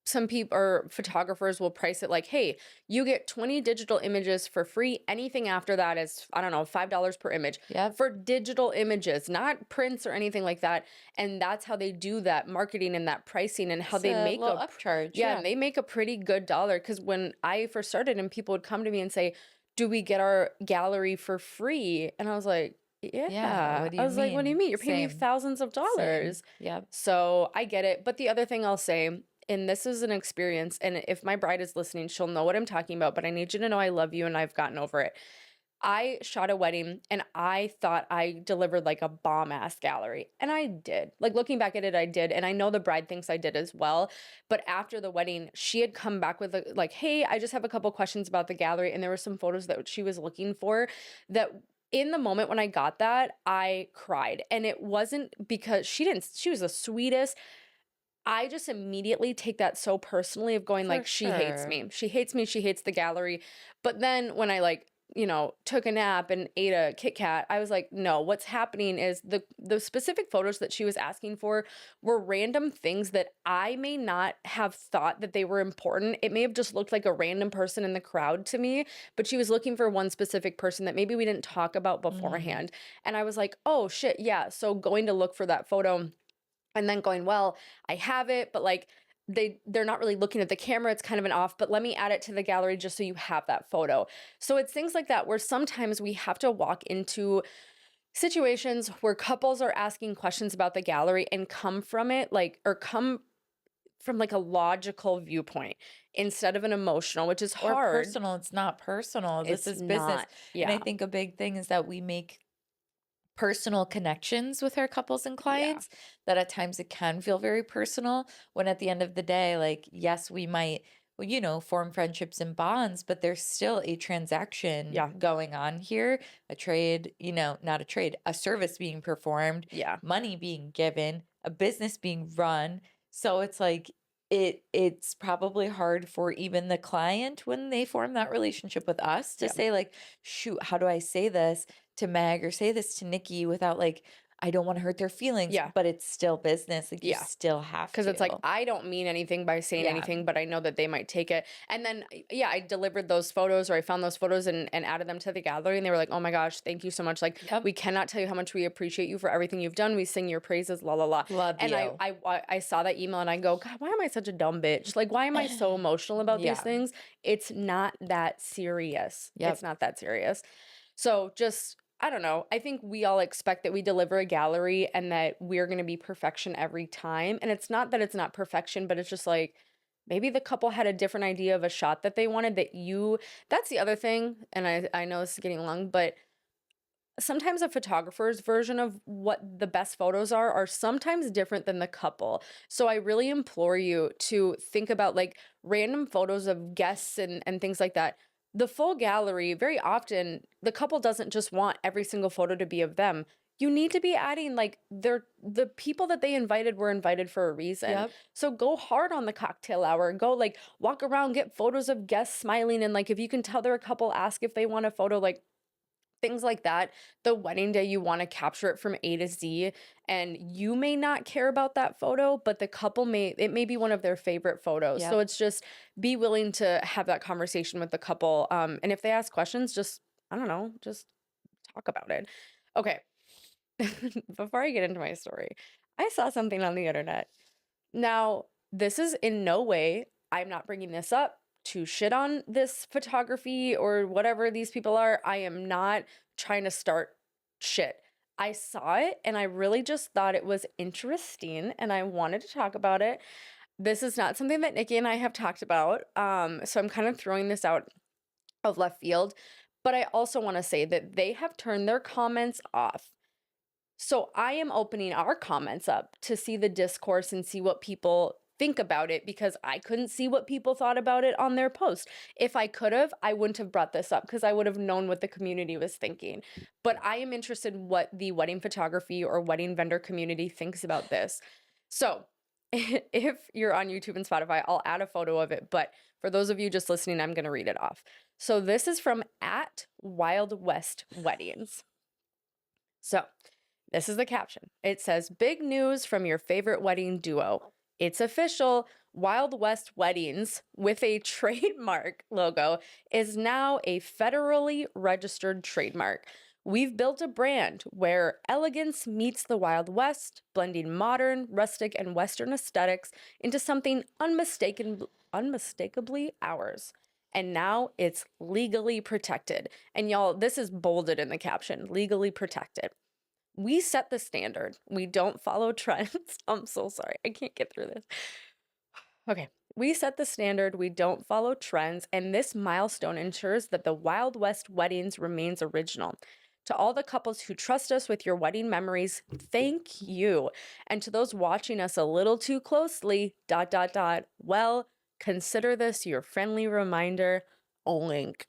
some people or photographers will price it like, hey, you get 20 digital images for free. Anything after that is, I don't know, $5 per image. Yep. For digital images, not prints or anything like that. And that's how they do that marketing and that pricing and how It's they a make little a upcharge. yeah, and they make a pretty good dollar. Because when I first started and people would come to me and say, do we get our gallery for free? And I was like, yeah. What do I you was like, what do you mean? mean? You're paying me Same. thousands of dollars. Yep. So I get it. But the other thing I'll say, and this is an experience, and if my bride is listening, she'll know what I'm talking about, but I need you to know I love you and I've gotten over it. I shot a wedding and I thought I delivered like a bomb ass gallery. And I did. Like looking back at it, I did. And I know the bride thinks I did as well. But after the wedding, she had come back with like, hey, I just have a couple questions about the gallery. And there were some photos that she was looking for that in the moment when I got that, I cried. And it wasn't because she was the sweetest. I just immediately take that so personally of going like, she hates sure. me. She hates me. She hates the gallery. But then when I like, took a nap and ate a Kit Kat, I was like, no, what's happening is the specific photos that she was asking for were random things that I may not have thought that they were important. It may have just looked like a random person in the crowd to me, but she was looking for one specific person that maybe we didn't talk about beforehand. And I was like, oh shit, yeah. So going to look for that photo and then going, well, I have it, but like, they're not really looking at the camera. It's kind of an off, but let me add it to the gallery just so you have that photo. So it's things like that where sometimes we have to walk into situations where couples are asking questions about the gallery and come from it like, or come from like a logical viewpoint instead of an emotional, which is Or hard. personal. It's not personal. This It's is business. not. And I Yeah. think a big thing is that we make personal connections with our couples and Yeah. clients that at times it can feel very personal, when at the end of the day, like, yes, we might, well, form friendships and bonds, but there's still a transaction Yeah. going on here, a trade, not a trade, a service being performed, Yeah. money being given, a business being run. So it's like, it's probably hard for even the client when they form that relationship with us to Yeah. say, like, shoot, how do I say this to Meg or say this to Nikki without, like, I don't want to hurt their feelings, Yeah. but it's still business. Like, you Yeah. still have Because it's like, to. I don't mean anything by saying Yeah. anything, but I know that they might take it. And then, yeah, I delivered those photos, or I found those photos and added them to the gallery. And they were like, oh my gosh, thank you so much. Like, Yep. we cannot tell you how much we appreciate you for everything you've done. We sing your praises, la, la, la. Love And you. I saw that email and I go, God, why am I such a dumb bitch? Like, why am I so emotional about these Yeah. things? It's not that serious. Yep. It's not that serious. So just, I don't know. I think we all expect that we deliver a gallery and that we're going to be perfection every time. And it's not that it's not perfection, but it's just like maybe the couple had a different idea of a shot that they wanted that's the other thing. And I know this is getting long, but sometimes a photographer's version of what the best photos are sometimes different than the couple. So I really implore you to think about like random photos of guests and things like that. The full gallery, very often the couple doesn't just want every single photo to be of them. You need to be adding like the people that they invited were invited for a reason. Yep. So go hard on the cocktail hour. Go like walk around, get photos of guests smiling, and like if you can tell they're a couple, ask if they want a photo, like things like that. The wedding day, you want to capture it from A to Z, and you may not care about that photo, but the couple it may be one of their favorite photos. So Yep. it's just be willing to have that conversation with the couple. And if they ask questions, just, I don't know, just talk about it. Okay. Before I get into my story, I saw something on the internet. Now, this is in no way, I'm not bringing this up to shit on this photography or whatever these people are. I am not trying to start shit. I saw it and I really just thought it was interesting and I wanted to talk about it. This is not something that Nikki and I have talked about. So I'm kind of throwing this out of left field. But I also want to say that they have turned their comments off. So I am opening our comments up to see the discourse and see what people think about it, because I couldn't see what people thought about it on their post. If I could have, I wouldn't have brought this up because I would have known what the community was thinking. But I am interested in what the wedding photography or wedding vendor community thinks about this. So if you're on YouTube and Spotify, I'll add a photo of it. But for those of you just listening, I'm going to read it off. So this is from @WildWestWeddings. So this is the caption. It says, big news from your favorite wedding duo. It's official. Wild West Weddings, with a trademark logo, is now a federally registered trademark. We've built a brand where elegance meets the Wild West, blending modern, rustic, and Western aesthetics into something unmistakably ours. And now it's legally protected. And y'all, this is bolded in the caption, legally protected. We set the standard. We don't follow trends. I'm so sorry. I can't get through this. Okay. We set the standard. We don't follow trends. And this milestone ensures that the Wild West Weddings remains original. To all the couples who trust us with your wedding memories, thank you. And to those watching us a little too closely, ... well, consider this your friendly reminder, link.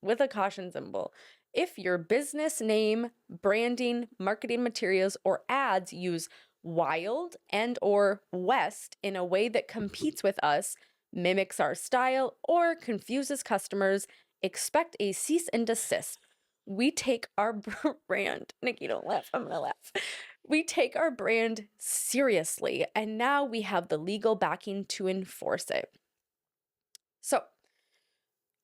With a caution symbol. If your business name, branding, marketing materials, or ads use wild and or west in a way that competes with us, mimics our style, or confuses customers, expect a cease and desist. We take our brand, Nikki, don't laugh, I'm gonna laugh. We take our brand seriously, and now we have the legal backing to enforce it. So,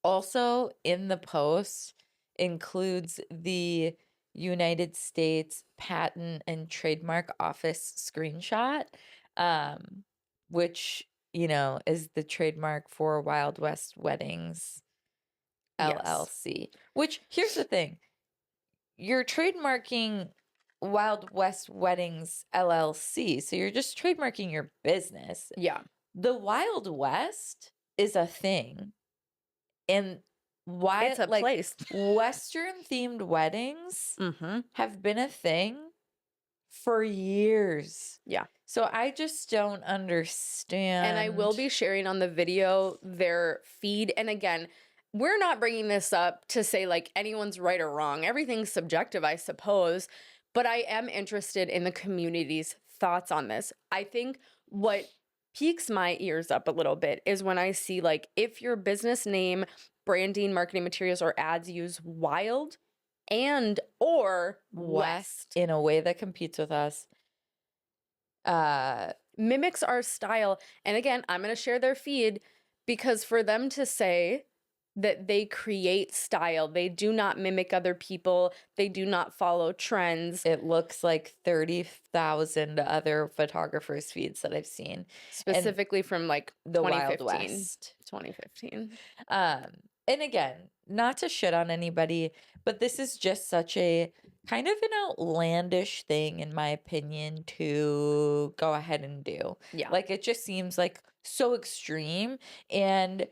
Also in the post includes the United States Patent and Trademark Office screenshot. which, is the trademark for Wild West Weddings Yes. LLC. Which, here's the thing. You're trademarking Wild West Weddings LLC, so you're just trademarking your business. Yeah. The Wild West is a thing. And why It's a place. Western themed weddings Mm-hmm. have been a thing for years. Yeah. So I just don't understand. And I will be sharing on the video their feed. And again, we're not bringing this up to say like anyone's right or wrong. Everything's subjective, I suppose. But I am interested in the community's thoughts on this. I think what piques my ears up a little bit is when I see like if your business name, branding, marketing materials, or ads use wild and or west in a way that competes with us. Mimics our style. And again, I'm going to share their feed because for them to say that they create style, they do not mimic other people, they do not follow trends. It looks like 30,000 other photographers' feeds that I've seen. Specifically from like the 2015. Wild West. 2015. And again, not to shit on anybody, but this is just such a kind of an outlandish thing, in my opinion, to go ahead and do. Yeah. Like, it just seems like so extreme. And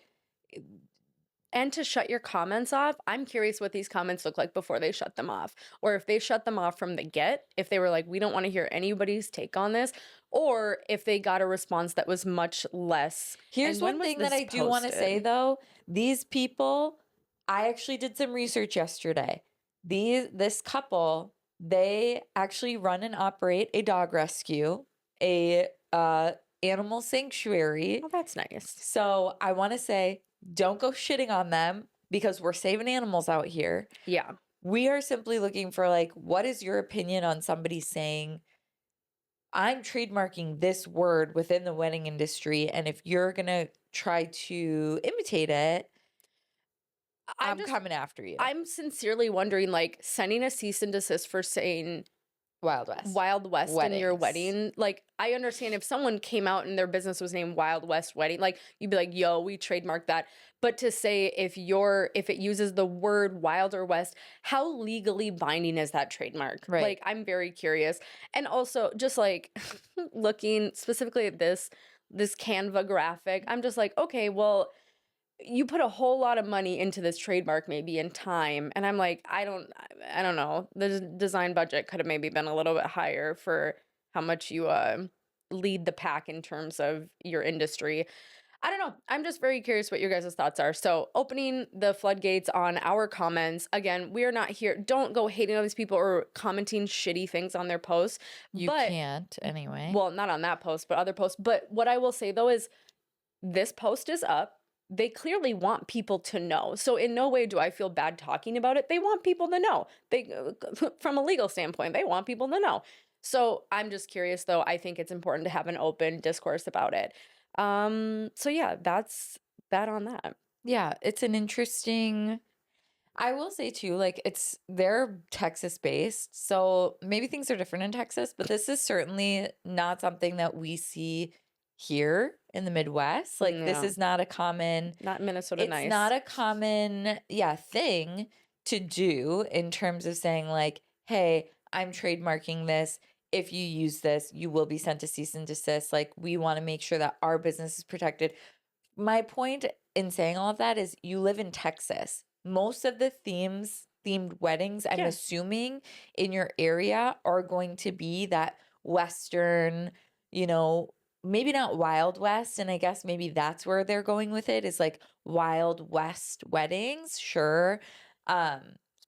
to shut your comments off, I'm curious what these comments look like before they shut them off. Or if they shut them off from the get, if they were like, we don't want to hear anybody's take on this, or if they got a response that was much less. Here's one thing that I do want to say, though. These people, I actually did some research yesterday. This couple, they actually run and operate a dog rescue, a animal sanctuary. Oh, that's nice. So I want to say, don't go shitting on them because we're saving animals out here. Yeah. We are simply looking for like, what is your opinion on somebody saying, I'm trademarking this word within the wedding industry, and if you're going to try to imitate it, I'm coming after you. I'm sincerely wondering, like, sending a cease and desist for saying Wild West weddings. In your wedding. Like, I understand if someone came out and their business was named Wild West Wedding, like, you'd be like, yo, we trademarked that. But to say if it uses the word wild or west, how legally binding is that trademark? Right. Like, I'm very curious. And also, just like looking specifically at this Canva graphic, I'm just like, okay, well, you put a whole lot of money into this trademark, maybe in time. And I'm like, I don't know. The design budget could have maybe been a little bit higher for how much you lead the pack in terms of your industry. I don't know. I'm just very curious what your guys' thoughts are. So opening the floodgates on our comments. Again, we are not here. Don't go hating on these people or commenting shitty things on their posts. You can't anyway. Well, not on that post, but other posts. But what I will say though is this post is up. They clearly want people to know. So in no way do I feel bad talking about it. They want people to know. From a legal standpoint, they want people to know. So I'm just curious, though. I think it's important to have an open discourse about it. So yeah, that's that on that. Yeah, it's an interesting. I will say too, like they're Texas based, so maybe things are different in Texas, but this is certainly not something that we see here in the Midwest. Like this is not a common, not Minnesota nice. It's not a common, thing to do in terms of saying like, hey, I'm trademarking this. If you use this, you will be sent to cease and desist. Like we want to make sure that our business is protected. My point in saying all of that is you live in Texas. Most of the themed weddings, I'm assuming in your area are going to be that Western, maybe not Wild West. And I guess maybe that's where they're going with it is like Wild West weddings. Sure.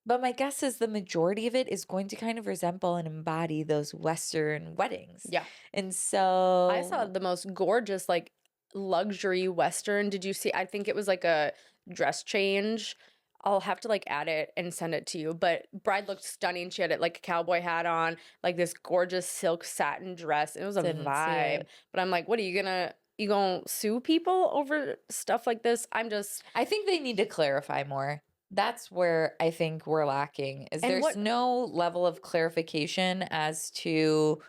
But my guess is the majority of it is going to kind of resemble and embody those Western weddings. Yeah. And so I saw the most gorgeous, like luxury Western. Did you see? I think it was like a dress change. I'll have to like add it and send it to you. But bride looked stunning. She had it like a cowboy hat on, like this gorgeous silk satin dress. It was a vibe. But I'm like, what are you gonna sue people over stuff like this? I think they need to clarify more. That's where I think we're lacking is there's no level of clarification as to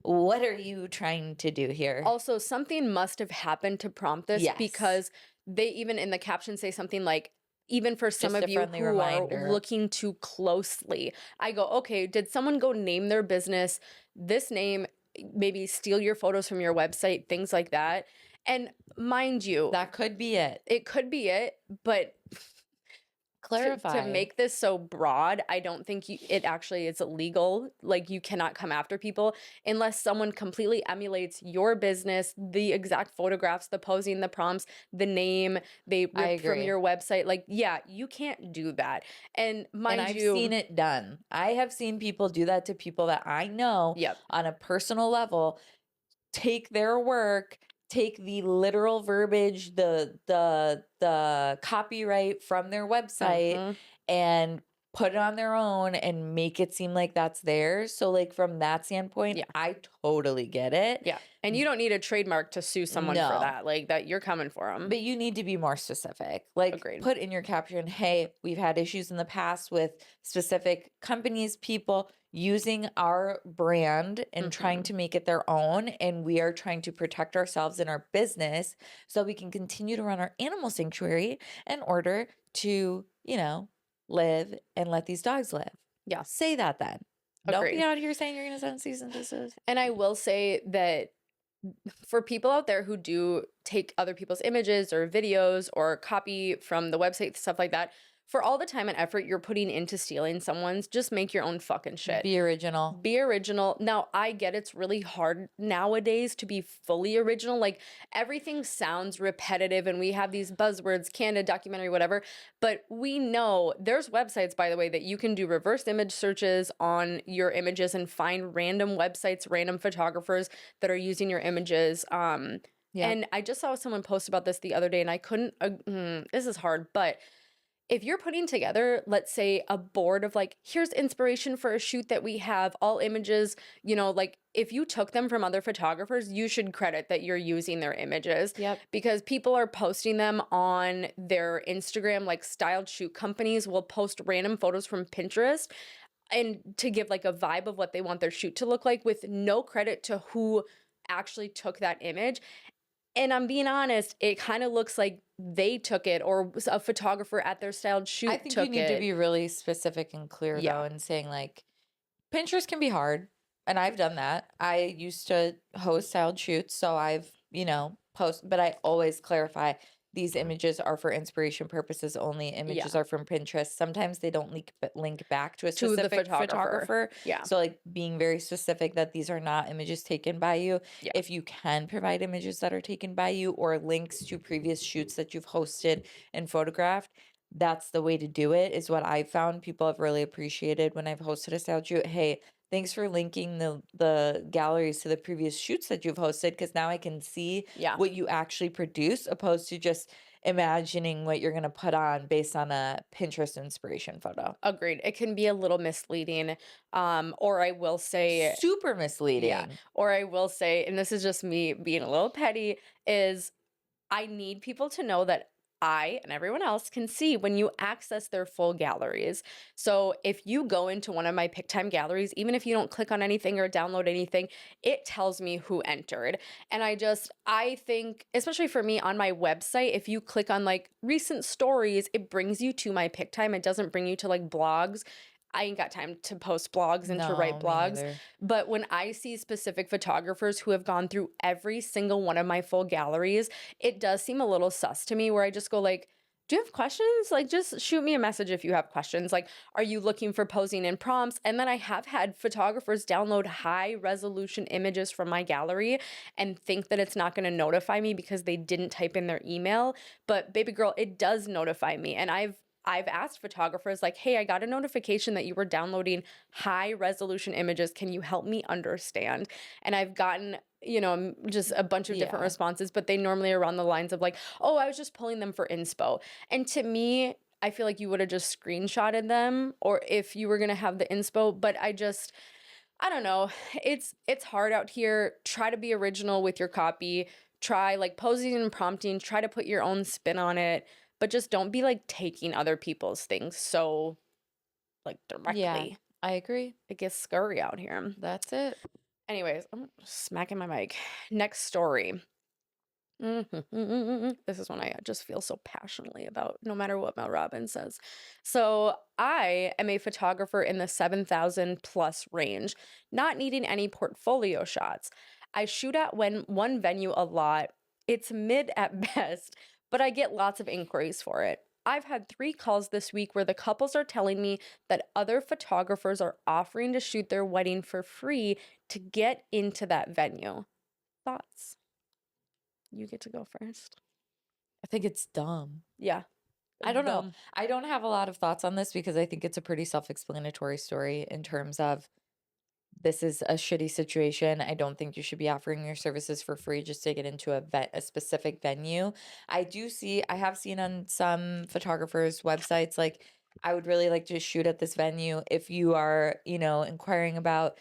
what are you trying to do here? Also, something must have happened to prompt this Yes. because they even in the caption say something like, even for some Just of a you friendly who are reminder. looking too closely. I go, okay, did someone go name their business this name, maybe steal your photos from your website, things like that? And mind you, That could be it. it could be it, but to Clarify. make this so broad, I don't think it actually is illegal. Like, you cannot come after people unless someone completely emulates your business, the exact photographs, the posing, the prompts, the name they ripped from agree. your website. Like, yeah, you can't do that. And mind And I've you, seen it done. I have seen people do that to people that I know yep, on a personal level. Take their work, take the literal verbiage, the copyright from their website mhm, and put it on their own and make it seem like that's theirs. So like from that standpoint, yeah, I totally get it. yeah. And you don't need a trademark to sue someone for No. that. Like, that you're coming for them. But you need to be more specific. Like, Agreed. put in your caption, hey, we've had issues in the past with specific companies, people using our brand and trying Mhm. to make it their own. And we are trying to protect ourselves and our business so we can continue to run our animal sanctuary in order to, live and let these dogs live. Yeah, Say that then. Don't be agreed. out here saying you're going to send cease and desist. And I will say that for people out there who do take other people's images or videos or copy from the website, stuff like that, for all the time and effort you're putting into stealing someone's, just make your own fucking shit. Be original. Be original. Now, I get it's really hard nowadays to be fully original. Like, everything sounds repetitive and we have these buzzwords, candid, documentary, whatever. But we know there's websites, by the way, that you can do reverse image searches on your images and find random websites, random photographers that are using your images. Yep. And I just saw someone post about this the other day and I couldn't, this is hard, but if you're putting together, let's say, a board of like, here's inspiration for a shoot that we have, all images, like if you took them from other photographers, you should credit that you're using their images. Yep. Because people are posting them on their Instagram, like styled shoot companies will post random photos from Pinterest and to give like a vibe of what they want their shoot to look like with no credit to who actually took that image. And I'm being honest, it kind of looks like they took it or a photographer at their styled shoot I think took you need it. to be really specific and clear Yeah. though, and saying like Pinterest can be hard, and I've done that. I used to host styled shoots, so I've but I always clarify these images are for inspiration purposes only. Images are from Pinterest. Sometimes they don't link back to a To the specific photographer. Yeah. So like being very specific that these are not images taken by you. Yeah. If you can provide images that are taken by you or links to previous shoots that you've hosted and photographed, that's the way to do it, is what I've found. People have really appreciated when I've hosted a style shoot. Hey, thanks for linking the galleries to the previous shoots that you've hosted, because now I can see Yeah. what you actually produce, opposed to just imagining what you're going to put on based on a Pinterest inspiration photo. Agreed. It can be a little misleading. Or I will say, Super misleading. or I will say, and this is just me being a little petty, is I need people to know that I and everyone else can see when you access their full galleries. So if you go into one of my PicTime galleries, even if you don't click on anything or download anything, it tells me who entered. And I think, especially for me on my website, if you click on like recent stories, it brings you to my PicTime. It doesn't bring you to like blogs. I ain't got time to post blogs and to write No, me blogs. neither. But when I see specific photographers who have gone through every single one of my full galleries, it does seem a little sus to me, where I just go like, do you have questions? Like, just shoot me a message if you have questions. Like, are you looking for posing and prompts? And then I have had photographers download high resolution images from my gallery and think that it's not going to notify me because they didn't type in their email. But baby girl, it does notify me. And I've asked photographers like, hey, I got a notification that you were downloading high resolution images. Can you help me understand? And I've gotten, just a bunch of different responses, but they normally are around the lines of like, oh, I was just pulling them for inspo. And to me, I feel like you would have just screenshotted them, or if you were going to have the inspo, but I don't know. It's hard out here. Try to be original with your copy. Try like posing and prompting, try to put your own spin on it. But just don't be like taking other people's things so like directly. Yeah, I agree. It gets scurry out here. That's it. Anyways, I'm smacking my mic. Next story. This is one I just feel so passionately about, no matter what Mel Robbins says. So, I am a photographer in the 7,000 plus range, not needing any portfolio shots. I shoot at one venue a lot. It's mid at best, but I get lots of inquiries for it. I've had 3 calls this week where the couples are telling me that other photographers are offering to shoot their wedding for free to get into that venue. Thoughts? You get to go first. I think it's dumb. Yeah. I don't know. Dumb. I don't have a lot of thoughts on this because I think it's a pretty self-explanatory story in terms of this is a shitty situation. I don't think you should be offering your services for free just to get into a specific venue. I have seen on some photographers' websites, like, I would really like to shoot at this venue. If you are, inquiring about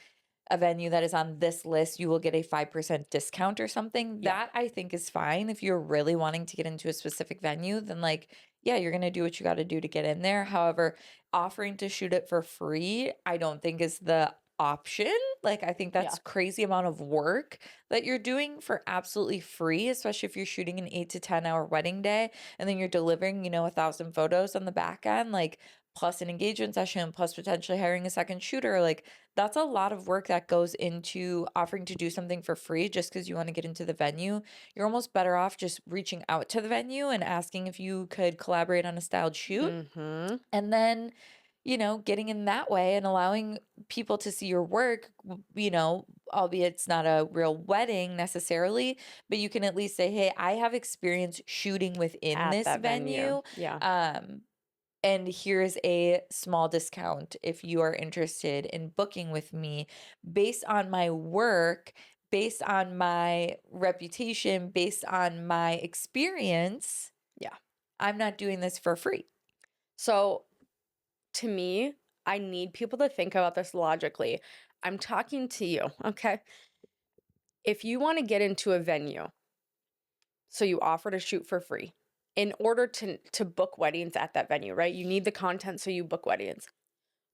a venue that is on this list, you will get a 5% discount or something. Yeah. That I think is fine. If you're really wanting to get into a specific venue, then like, yeah, you're going to do what you got to do to get in there. However, offering to shoot it for free, I don't think is the option. Like, I think that's crazy amount of work that you're doing for absolutely free, especially if you're shooting an 8 to 10 hour wedding day and then you're delivering, 1,000 photos on the back end, like, plus an engagement session, plus potentially hiring a second shooter. Like, that's a lot of work that goes into offering to do something for free just because you want to get into the venue. You're almost better off just reaching out to the venue and asking if you could collaborate on a styled shoot. Mm-hmm. And then, getting in that way and allowing people to see your work, albeit it's not a real wedding necessarily, but you can at least say, hey, I have experience shooting within At this that venue. Yeah. And here's a small discount if you are interested in booking with me based on my work, based on my reputation, based on my experience. Yeah. I'm not doing this for free. So, to me, I need people to think about this logically. I'm talking to you, okay? If you want to get into a venue, so you offer to shoot for free in order to book weddings at that venue, right? You need the content so you book weddings.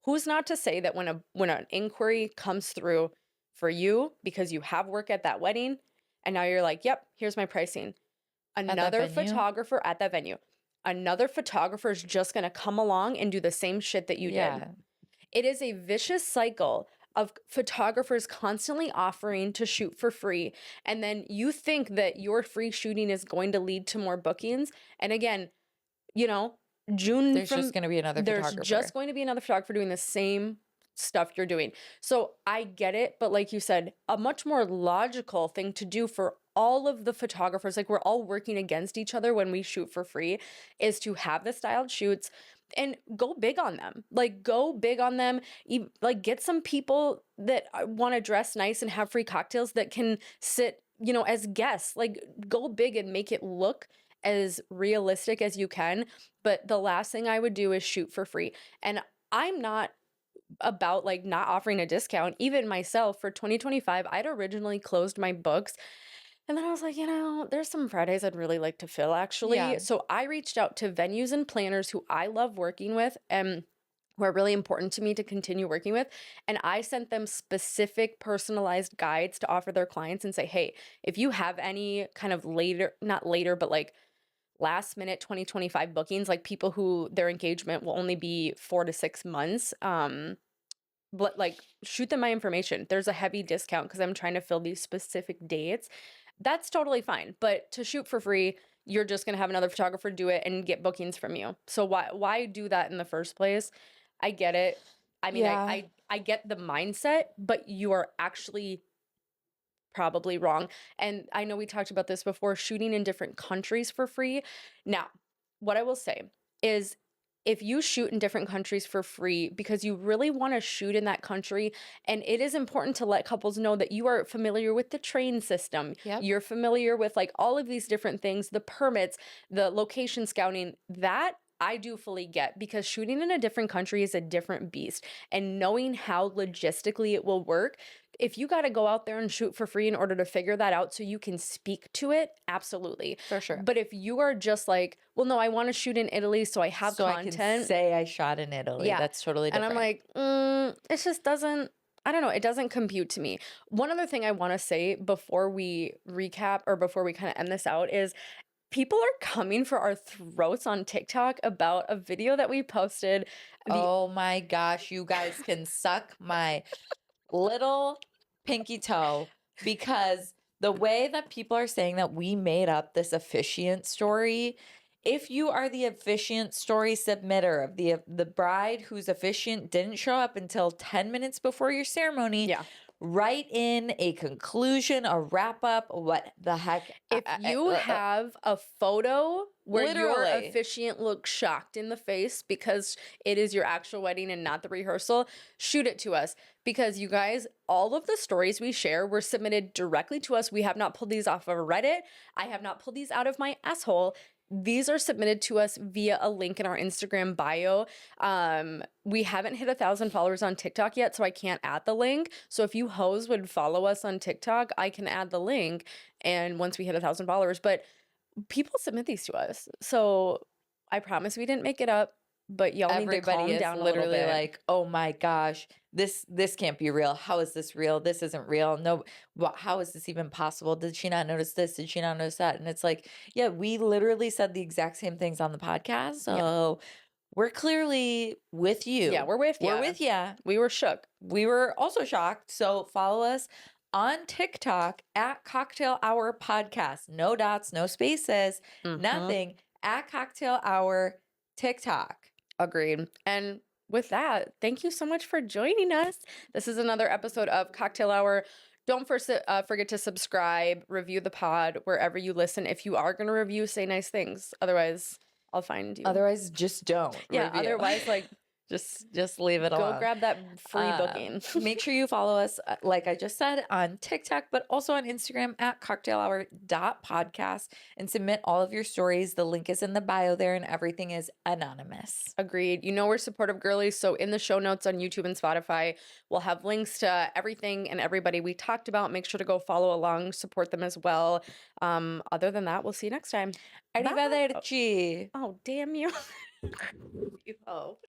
Who's not to say that when an inquiry comes through for you because you have work at that wedding and now you're like, "Yep, here's my pricing." Another photographer at that venue. Another photographer is just going to come along and do the same shit that you did. It is a vicious cycle of photographers constantly offering to shoot for free. And then you think that your free shooting is going to lead to more bookings. And again, June There's just going to be another photographer. There's just going to be another photographer doing the same stuff you're doing. So I get it. But like you said, a much more logical thing to do for all of the photographers, like we're all working against each other when we shoot for free, is to have the styled shoots and go big on them. Like, go big on them. Like, get some people that want to dress nice and have free cocktails that can sit, as guests. Like, go big and make it look as realistic as you can. But the last thing I would do is shoot for free. And I'm not about like not offering a discount. Even myself, for 2025, I'd originally closed my books. And then I was like, there's some Fridays I'd really like to fill, actually. Yeah. So I reached out to venues and planners who I love working with and who are really important to me to continue working with. And I sent them specific personalized guides to offer their clients and say, hey, if you have any kind of not later, but like last minute 2025 bookings, like people who their engagement will only be 4 to 6 months, but like shoot them my information. There's a heavy discount because I'm trying to fill these specific dates. That's totally fine. But to shoot for free, you're just going to have another photographer do it and get bookings from you. So why do that in the first place? I get it. I mean, I get the mindset, but you are actually probably wrong. And I know we talked about this before, shooting in different countries for free. Now, what I will say is, if you shoot in different countries for free because you really want to shoot in that country, and it is important to let couples know that you are familiar with the train system, you're familiar with like all of these different things, the permits, the location scouting, that I do fully get, because shooting in a different country is a different beast. And knowing how logistically it will work, if you got to go out there and shoot for free in order to figure that out so you can speak to it, absolutely. For sure. But if you are just like, well, no, I want to shoot in Italy so I have content. I can say I shot in Italy. Yeah. That's totally different. And I'm like, it just doesn't, I don't know, it doesn't compute to me. One other thing I want to say before we recap or before we kind of end this out is people are coming for our throats on TikTok about a video that we posted. The Oh my gosh, you guys can suck my little pinky toe because the way that people are saying that we made up this officiant story, if you are the officiant story submitter of the bride whose officiant didn't show up until 10 minutes before your ceremony, yeah. write in a conclusion, a wrap up, what the heck? If you have a photo where your Literally. officiant looks shocked in the face because it is your actual wedding and not the rehearsal, shoot it to us. Because you guys, all of the stories we share were submitted directly to us. We have not pulled these off of Reddit. I have not pulled these out of my asshole. These are submitted to us via a link in our Instagram bio. We haven't hit 1,000 followers on TikTok yet, so I can't add the link. So if you hoes would follow us on TikTok, I can add the link. And once we hit 1,000 followers, but people submit these to us. So I promise we didn't make it up, but y'all need to Everybody calm is down a little literally bit. like, oh my gosh, this can't be real. How is this real? This isn't real. No, how is this even possible? Did she not notice this? Did she not notice that? And it's like, yeah, we literally said the exact same things on the podcast. So we're clearly with you. Yeah, we're with We're ya. with you. We were shook. We were also shocked. So follow us on TikTok at Cocktail Hour Podcast. No dots, no spaces, nothing. At Cocktail Hour TikTok. Agreed. And with that, thank you so much for joining us. This is another episode of Cocktail Hour. Don't forget to subscribe, review the pod wherever you listen. If you are going to review, say nice things. Otherwise, I'll find you. Otherwise, just don't. Yeah, review. otherwise, like, just leave it alone. go grab that free booking. Make sure you follow us, like I just said, on TikTok, but also on Instagram at cocktailhour.podcast and submit all of your stories. The link is in the bio there and everything is anonymous. Agreed. You know we're supportive girlies, so in the show notes on YouTube and Spotify, we'll have links to everything and everybody we talked about. Make sure to go follow along, support them as well. Other than that, we'll see you next time. Arrivederci. Oh, damn you. You hoe.